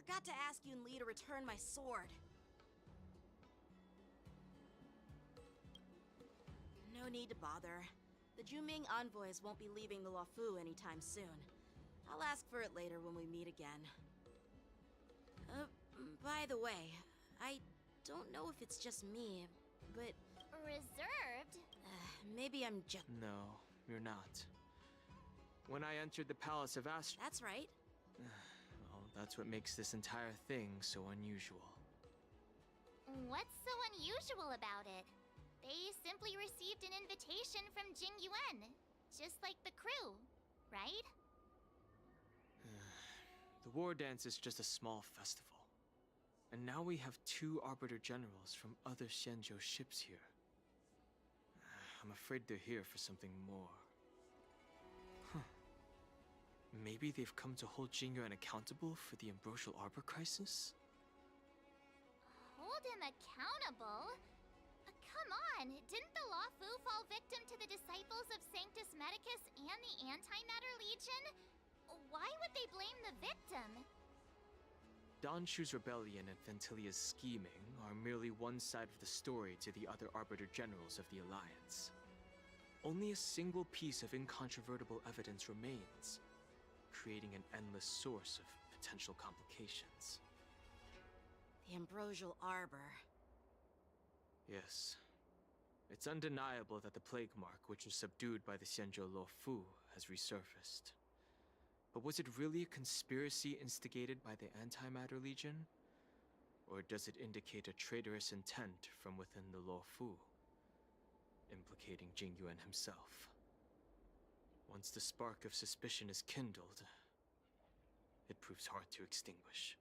forgot to ask Yun Li to return my sword. No need to bother. The Juming envoys won't be leaving the Luofu anytime soon. I'll ask for it later when we meet again. By the way, I don't know if it's just me, but... Reserved? Maybe I'm just... No, you're not. When I entered the Palace of Astro... That's right. Well, that's what makes this entire thing so unusual. What's so unusual about it? They simply received an invitation from Jing Yuan, just like the crew, right? The war dance is just a small festival. And now we have 2 Arbiter Generals from other Xianzhou ships here. I'm afraid they're here for something more. Huh. Maybe they've come to hold Jingyuan accountable for the Ambrosial Arbor crisis? Hold him accountable? Come on, didn't the Luofu fall victim to the disciples of Sanctus Medicus and the Antimatter Legion? Why would they blame the victim? Don Shu's rebellion and Ventilia's scheming are merely one side of the story to the other Arbiter Generals of the Alliance. Only a single piece of incontrovertible evidence remains, creating an endless source of potential complications. The Ambrosial Arbor. Yes. It's undeniable that the plague mark, which was subdued by the Xianzhou Luofu, has resurfaced. But was it really a conspiracy instigated by the Antimatter Legion? Or does it indicate a traitorous intent from within the Luofu, implicating Jingyuan himself? Once the spark of suspicion is kindled, it proves hard to extinguish.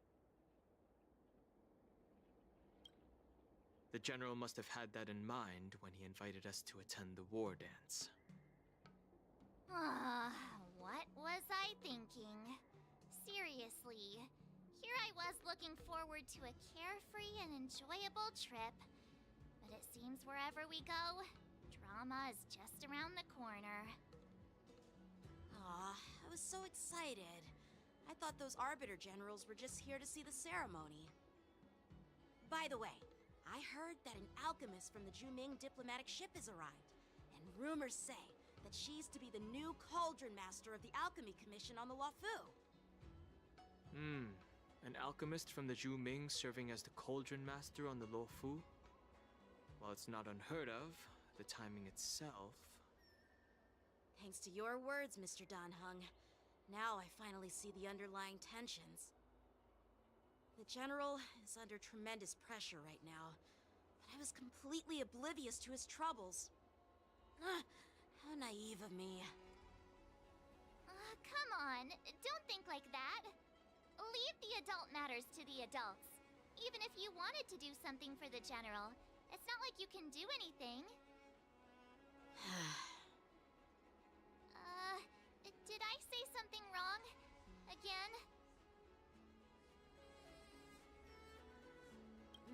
The General must have had that in mind when he invited us to attend the war dance. What was I thinking? Seriously, here I was looking forward to a carefree and enjoyable trip. But it seems wherever we go, drama is just around the corner. Aw, I was so excited. I thought those Arbiter Generals were just here to see the ceremony. By the way, I heard that an alchemist from the Juming diplomatic ship has arrived, and rumors say that she's to be the new Cauldron Master of the Alchemy Commission on the Luofu. An alchemist from the Juming serving as the Cauldron Master on the Luofu? While it's not unheard of, the timing itself... Thanks to your words, Mr. Danheng. Now I finally see the underlying tensions. The General is under tremendous pressure right now, but I was completely oblivious to his troubles. How naive of me. Come on, don't think like that. Leave the adult matters to the adults. Even if you wanted to do something for the General, it's not like you can do anything. Did I say something wrong? Again?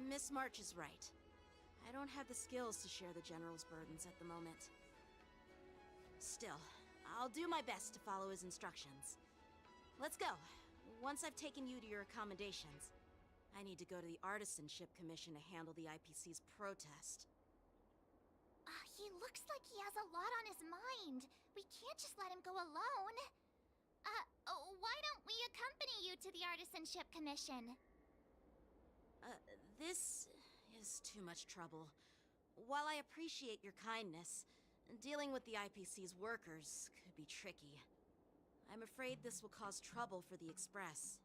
Miss March is right. I don't have the skills to share the General's burdens at the moment. Still, I'll do my best to follow his instructions. Let's go. Once I've taken you to your accommodations, I need to go to the Artisanship Commission to handle the IPC's protest. He looks like he has a lot on his mind. We can't just let him go alone. Why don't we accompany you to the Artisanship Commission? This is too much trouble. While I appreciate your kindness, dealing with the IPC's workers could be tricky. I'm afraid this will cause trouble for the Express.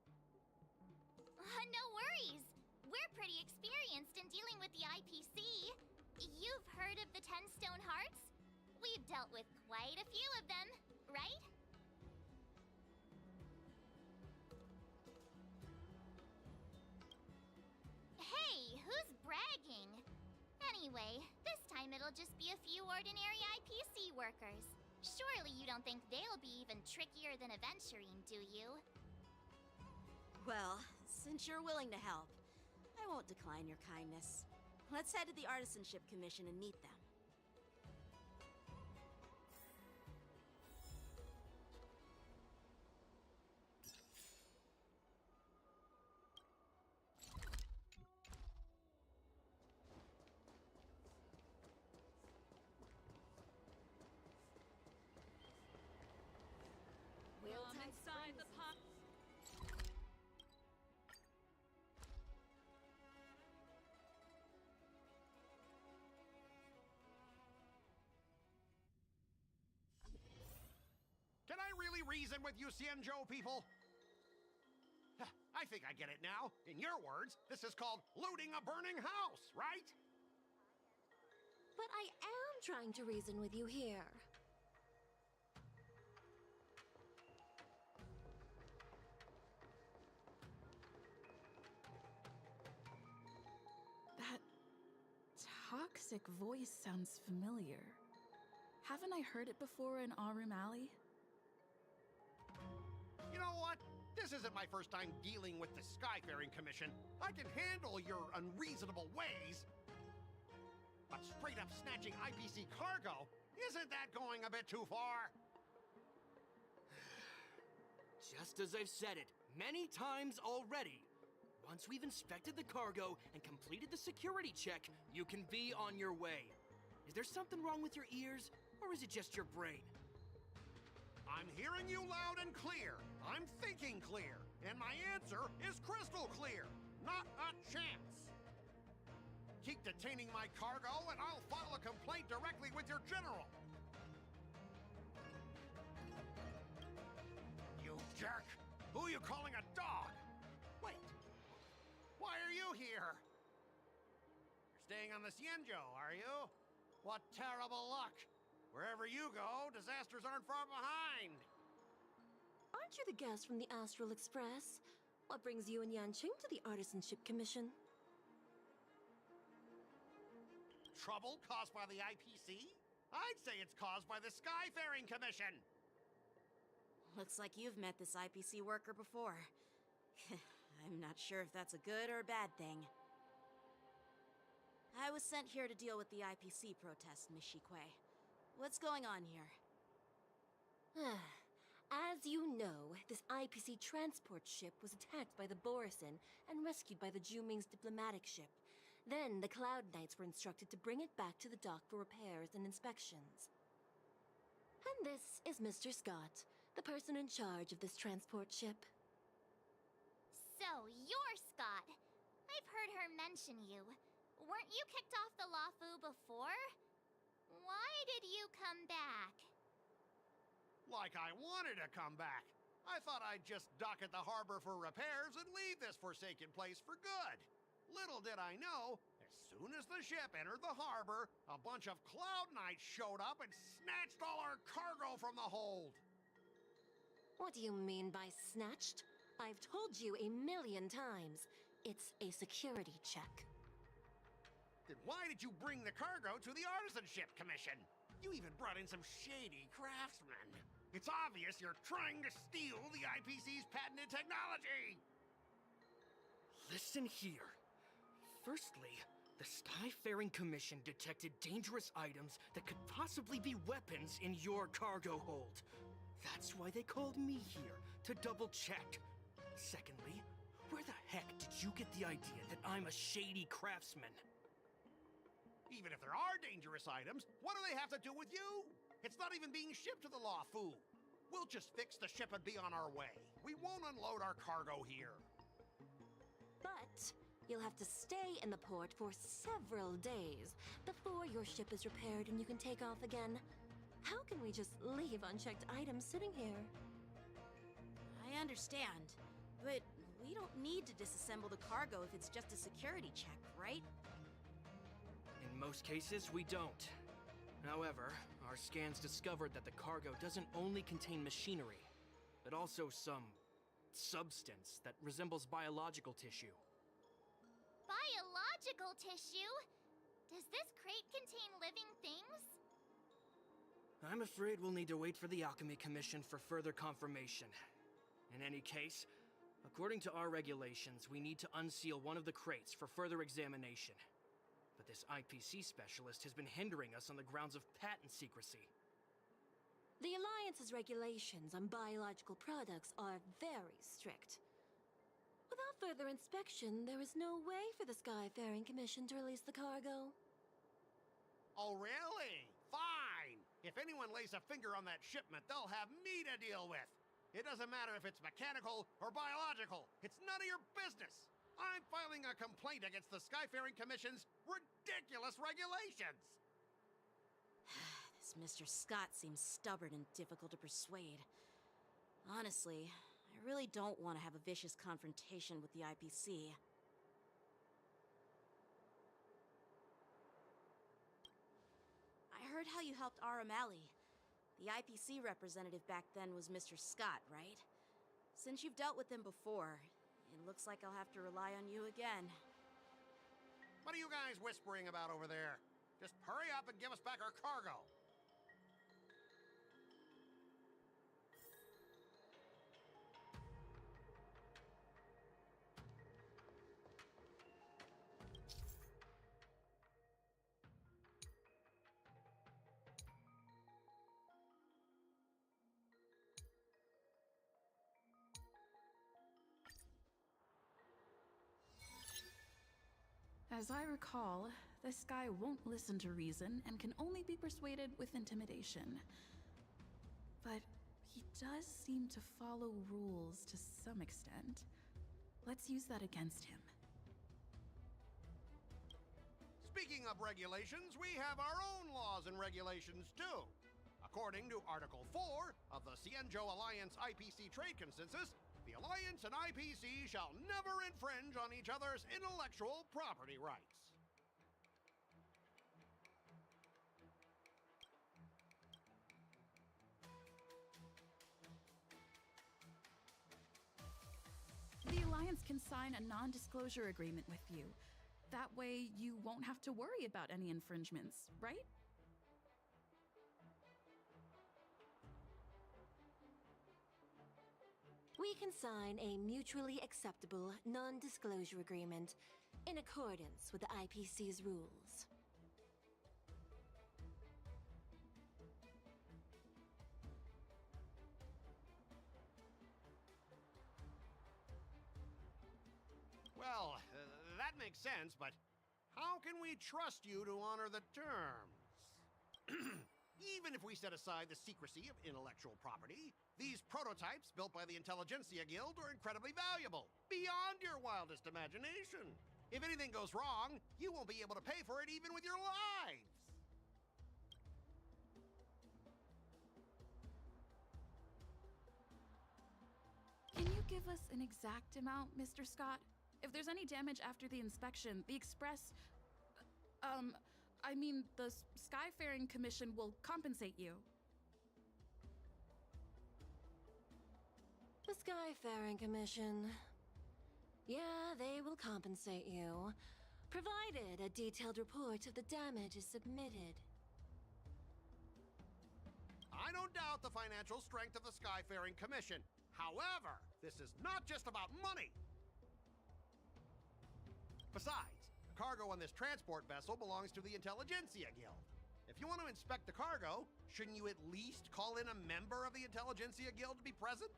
No worries. We're pretty experienced in dealing with the IPC. You've heard of the 10 Stone Hearts? We've dealt with quite a few of them, right? Hey, who's bragging? Anyway, this time it'll just be a few ordinary IPC workers. Surely you don't think they'll be even trickier than Aventurine, do you? Well, since you're willing to help, I won't decline your kindness. Let's head to the Artisanship Commission and meet them. reason with you Xianzhou people? I think I get it now. In your words, this is called looting a burning house, right? But I am trying to reason with you here. That toxic voice sounds familiar. Haven't I heard it before in Aurum Alley? You know what? This isn't my first time dealing with the Skyfaring Commission. I can handle your unreasonable ways. But straight up snatching IPC cargo, isn't that going a bit too far? Just as I've said it many times already. Once we've inspected the cargo and completed the security check, you can be on your way. Is there something wrong with your ears, or is it just your brain? I'm hearing you loud and clear. I'm thinking clear. And my answer is crystal clear. Not a chance. Keep detaining my cargo and I'll file a complaint directly with your general. You jerk! Who are you calling a dog? Wait. Why are you here? You're staying on the Xianzhou, are you? What terrible luck. Wherever you go, disasters aren't far behind. Aren't you the guest from the Astral Express? What brings you and Yanqing to the Artisanship Commission? Trouble caused by the IPC? I'd say it's caused by the Skyfaring Commission. Looks like you've met this IPC worker before. I'm not sure if that's a good or a bad thing. I was sent here to deal with the IPC protest, Miss Shikui. What's going on here? As you know, this IPC transport ship was attacked by the Borisin and rescued by the Juming's diplomatic ship. Then the Cloud Knights were instructed to bring it back to the dock for repairs and inspections. And this is Mr. Scott, the person in charge of this transport ship. So, you're Scott. I've heard her mention you. Weren't you kicked off the Luofu before? Why did you come back? Like I wanted to come back. I thought I'd just dock at the harbor for repairs and leave this forsaken place for good. Little did I know, as soon as the ship entered the harbor, a bunch of Cloud Knights showed up and snatched all our cargo from the hold. What do you mean by snatched? I've told you 1,000,000 times. It's a security check. Then why did you bring the cargo to the Artisanship Commission? You even brought in some shady craftsmen. It's obvious you're trying to steal the IPC's patented technology! Listen here. Firstly, the Skyfaring Commission detected dangerous items that could possibly be weapons in your cargo hold. That's why they called me here, to double-check. Secondly, where the heck did you get the idea that I'm a shady craftsman? Even if there are dangerous items, what do they have to do with you? It's not even being shipped to the Luofu. We'll just fix the ship and be on our way. We won't unload our cargo here. But you'll have to stay in the port for several days before your ship is repaired and you can take off again. How can we just leave unchecked items sitting here? I understand, but we don't need to disassemble the cargo if it's just a security check, right? In most cases, we don't. However, our scans discovered that the cargo doesn't only contain machinery, but also some substance that resembles biological tissue. Biological tissue? Does this crate contain living things? I'm afraid we'll need to wait for the Alchemy Commission for further confirmation. In any case, according to our regulations, we need to unseal one of the crates for further examination. But this IPC specialist has been hindering us on the grounds of patent secrecy. The Alliance's regulations on biological products are very strict. Without further inspection, there is no way for the Skyfaring Commission to release the cargo. Oh, really? Fine! If anyone lays a finger on that shipment, they'll have me to deal with. It doesn't matter if it's mechanical or biological. It's none of your business. I'm filing a complaint against the Skyfaring Commission's ridiculous regulations. This Mr. Scott seems stubborn and difficult to persuade. Honestly, I really don't want to have a vicious confrontation with the IPC. I heard how you helped Aramali. The IPC representative back then was Mr. Scott, right? Since you've dealt with him before, it looks like I'll have to rely on you again. What are you guys whispering about over there? Just hurry up and give us back our cargo. As I recall, this guy won't listen to reason and can only be persuaded with intimidation. But he does seem to follow rules to some extent. Let's use that against him. Speaking of regulations, we have our own laws and regulations too. According to Article 4 of the Xianzhou Alliance IPC Trade Consensus, the Alliance and IPC shall never infringe on each other's intellectual property rights. The Alliance can sign a non-disclosure agreement with you. That way, you won't have to worry about any infringements, right? We can sign a mutually acceptable non-disclosure agreement in accordance with the IPC's rules. Well, that makes sense, but how can we trust you to honor the terms? Even if we set aside the secrecy of intellectual property, these prototypes built by the Intelligentsia Guild are incredibly valuable, beyond your wildest imagination. If anything goes wrong, you won't be able to pay for it even with your lives. Can you give us an exact amount, Mr. Scott? If there's any damage after the inspection, the the Skyfaring Commission will compensate you. The Skyfaring Commission. Yeah, they will compensate you, provided a detailed report of the damage is submitted. I don't doubt the financial strength of the Skyfaring Commission. However, this is not just about money. Besides, the cargo on this transport vessel belongs to the Intelligentsia Guild. If you want to inspect the cargo, shouldn't you at least call in a member of the Intelligentsia Guild to be present?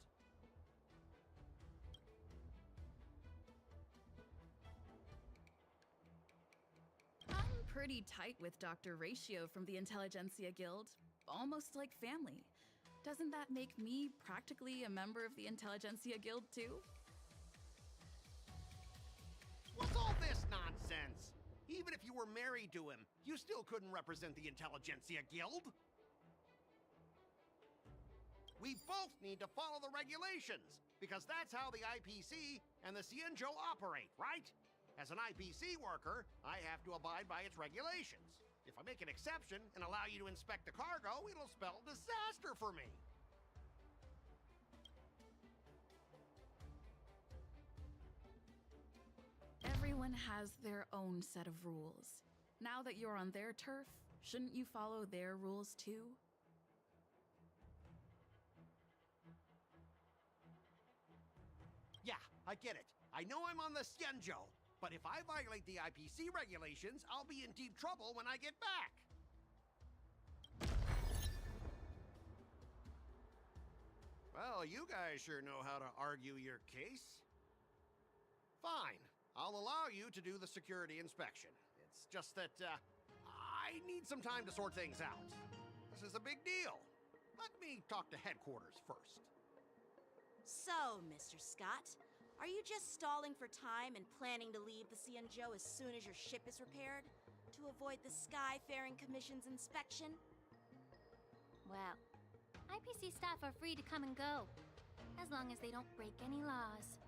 I'm pretty tight with Dr. Ratio from the Intelligentsia Guild, almost like family. Doesn't that make me practically a member of the Intelligentsia Guild too? What's all this nonsense? Even if you were married to him, you still couldn't represent the Intelligentsia Guild. We both need to follow the regulations, because that's how the IPC and the Xianzhou operate, right? As an IPC worker, I have to abide by its regulations. If I make an exception and allow you to inspect the cargo, it'll spell disaster for me. Everyone has their own set of rules. Now that you're on their turf, shouldn't you follow their rules too? Yeah, I get it. I know I'm on the Xianzhou, but if I violate the IPC regulations, I'll be in deep trouble when I get back. Well, you guys sure know how to argue your case. Fine, I'll allow you to do the security inspection. It's just that, I need some time to sort things out. This is a big deal. Let me talk to headquarters first. So, Mr. Scott, are you just stalling for time and planning to leave the Xianzhou as soon as your ship is repaired? To avoid the Skyfaring Commission's inspection? Well, IPC staff are free to come and go. as long as they don't break any laws.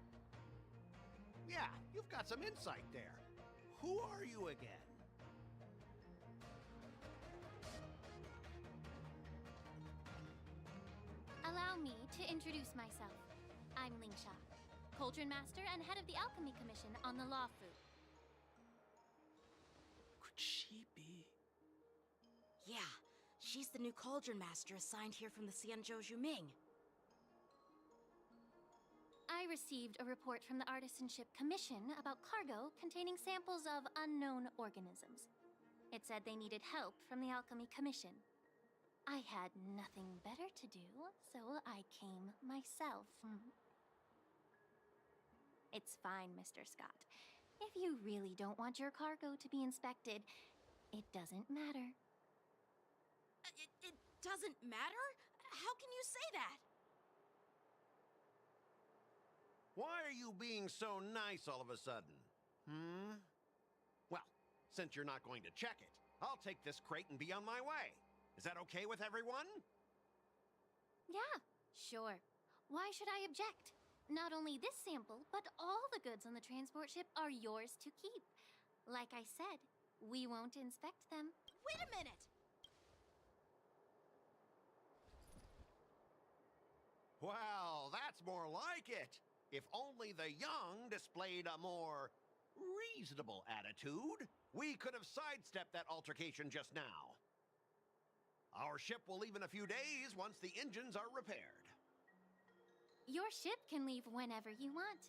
Yeah, you've got some insight there. Who are you again? Allow me to introduce myself. I'm Lingsha, Cauldron Master and head of the Alchemy Commission on the Lawfu. Could she be? Yeah, she's the new Cauldron Master assigned here from the Xianzhou Juming. I received a report from the Artisanship Commission about cargo containing samples of unknown organisms. It said they needed help from the Alchemy Commission. I had nothing better to do, so I came myself. It's fine, Mr. Scott. If you really don't want your cargo to be inspected, it doesn't matter. It doesn't matter? How can you say that? Why are you being so nice all of a sudden? Well, since you're not going to check it, I'll take this crate and be on my way. Is that okay with everyone? Yeah, sure. Why should I object? Not only this sample, but all the goods on the transport ship are yours to keep. Like I said, we won't inspect them. Wait a minute! Well, that's more like it. If only the young displayed a more reasonable attitude, we could have sidestepped that altercation just now. Our ship will leave in a few days once the engines are repaired. Your ship can leave whenever you want,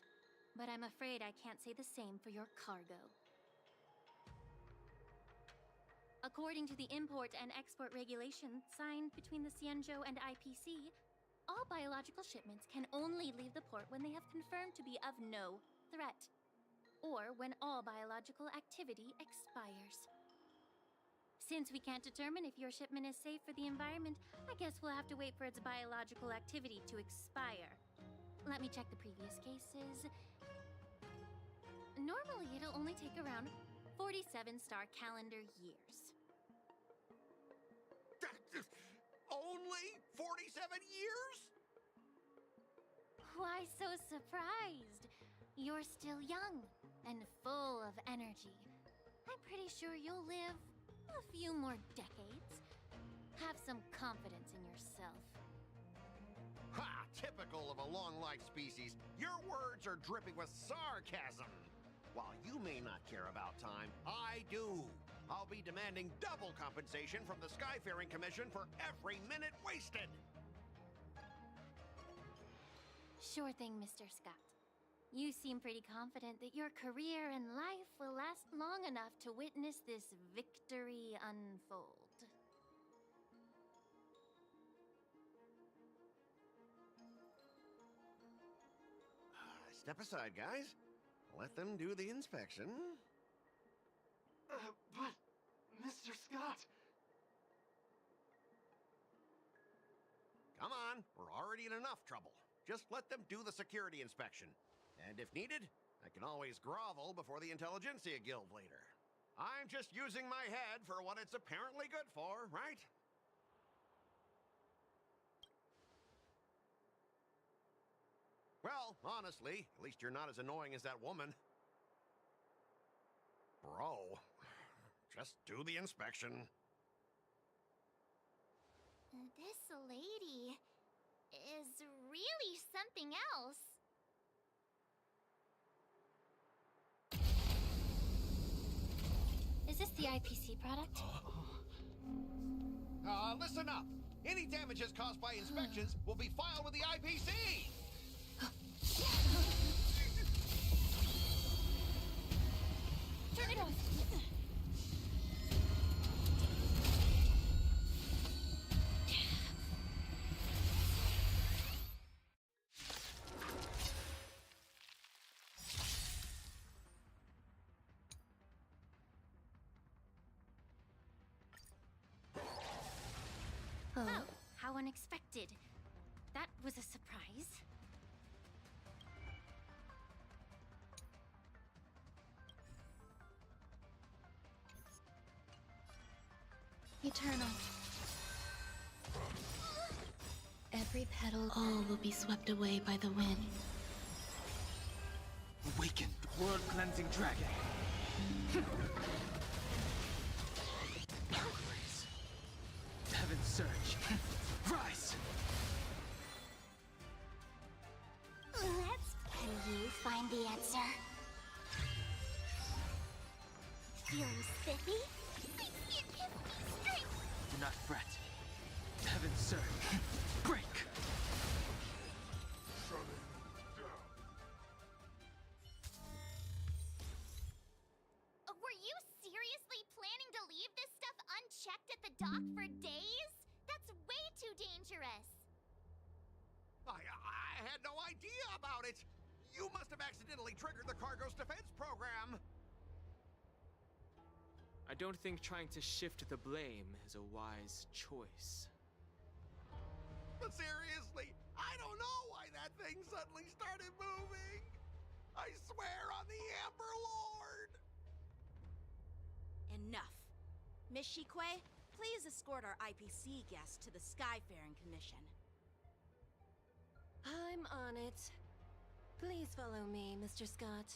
but I'm afraid I can't say the same for your cargo. According to the import and export regulations signed between the Xianzhou and IPC, all biological shipments can only leave the port when they have confirmed to be of no threat, or when all biological activity expires. Since we can't determine if your shipment is safe for the environment, I guess we'll have to wait for its biological activity to expire. Let me check the previous cases. Normally, it'll only take around 47 star calendar years. Only 47 years? Why so surprised? You're still young and full of energy. I'm pretty sure you'll live a few more decades. Have some confidence in yourself. Ha! Typical of a long-life species. Your words are dripping with sarcasm. While you may not care about time, I do. I'll be demanding double compensation from the Skyfaring Commission for every minute wasted. Sure thing, Mr. Scott. You seem pretty confident that your career and life will last long enough to witness this victory unfold. Step aside, guys. Let them do the inspection. But, Mr. Scott... Come on, we're already in enough trouble. Just let them do the security inspection. And if needed, I can always grovel before the Intelligentsia Guild later. I'm just using my head for what it's apparently good for, right? Well, honestly, at least you're not as annoying as that woman. Bro, just do the inspection. This lady is really something else. Is this the IPC product? Listen up. Any damages caused by inspections will be filed with the IPC! Turn it off! Oh, how unexpected. That was a surprise. Eternal. Ebb every petal, all will be swept away by the wind. Awaken the world-cleansing dragon. Grace. Heaven's surge. Rise! Can you find the answer? Feeling spiffy? I can't get me straight! Do not fret. Heaven's surge. Break! Were you seriously planning to leave this stuff unchecked at the dock for days? That's way too dangerous. I had no idea about it! You must have accidentally triggered the cargo's defense program! I don't think trying to shift the blame is a wise choice. But seriously, I don't know why that thing suddenly started moving! I swear on the Amber Lord! Enough. Miss Shikwe, please escort our IPC guest to the Skyfaring Commission. I'm on it. Please follow me, Mr. Scott.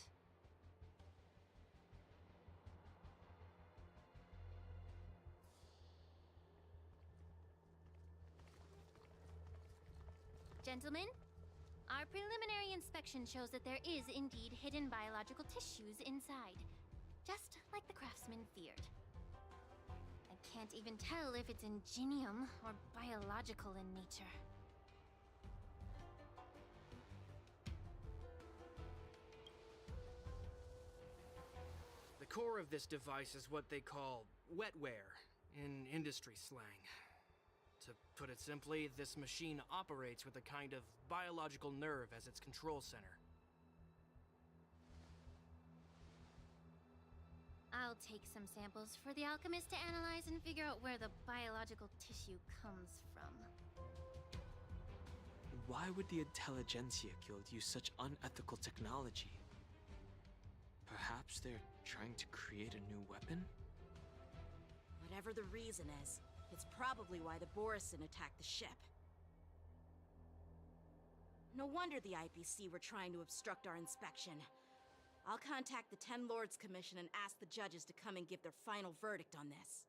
Gentlemen, our preliminary inspection shows that there is indeed hidden biological tissues inside, just like the craftsman feared. I can't even tell if it's ingenium or biological in nature. The core of this device is what they call wetware in industry slang. To put it simply, this machine operates with a kind of biological nerve as its control center. I'll take some samples for the alchemist to analyze and figure out where the biological tissue comes from. Why would the Intelligentsia Guild use such unethical technology? Perhaps they're trying to create a new weapon? Whatever the reason is, it's probably why the Borisin attacked the ship. No wonder the IPC were trying to obstruct our inspection. I'll contact the Ten Lords Commission and ask the judges to come and give their final verdict on this.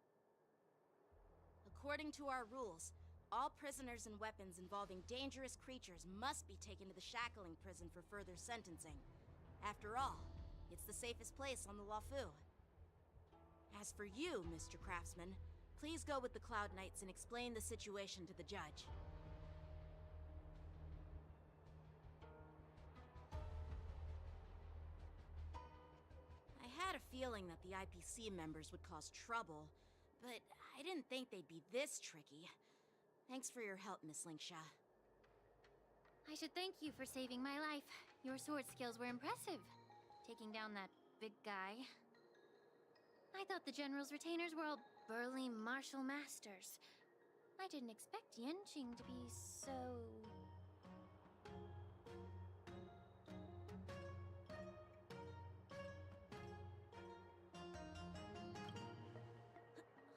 According to our rules, all prisoners and weapons involving dangerous creatures must be taken to the shackling prison for further sentencing. After all, it's the safest place on the Luofu. As for you, Mr. Craftsman, please go with the Cloud Knights and explain the situation to the judge. I had a feeling that the IPC members would cause trouble, but I didn't think they'd be this tricky. Thanks for your help, Miss Linksha. I should thank you for saving my life. Your sword skills were impressive, taking down that big guy. I thought the General's retainers were all burly martial masters. I didn't expect Yenqing to be so...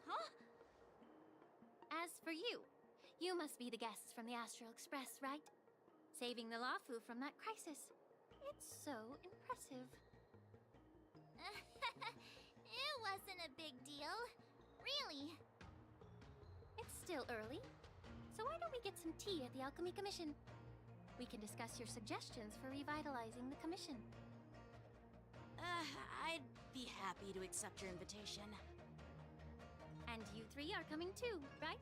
Huh? As for you, you must be the guests from the Astral Express, right? Saving the Luofu from that crisis. It's so impressive. It wasn't a big deal. Really. It's still early, so why don't we get some tea at the Alchemy Commission? We can discuss your suggestions for revitalizing the commission. I'd be happy to accept your invitation. And you three are coming too, right?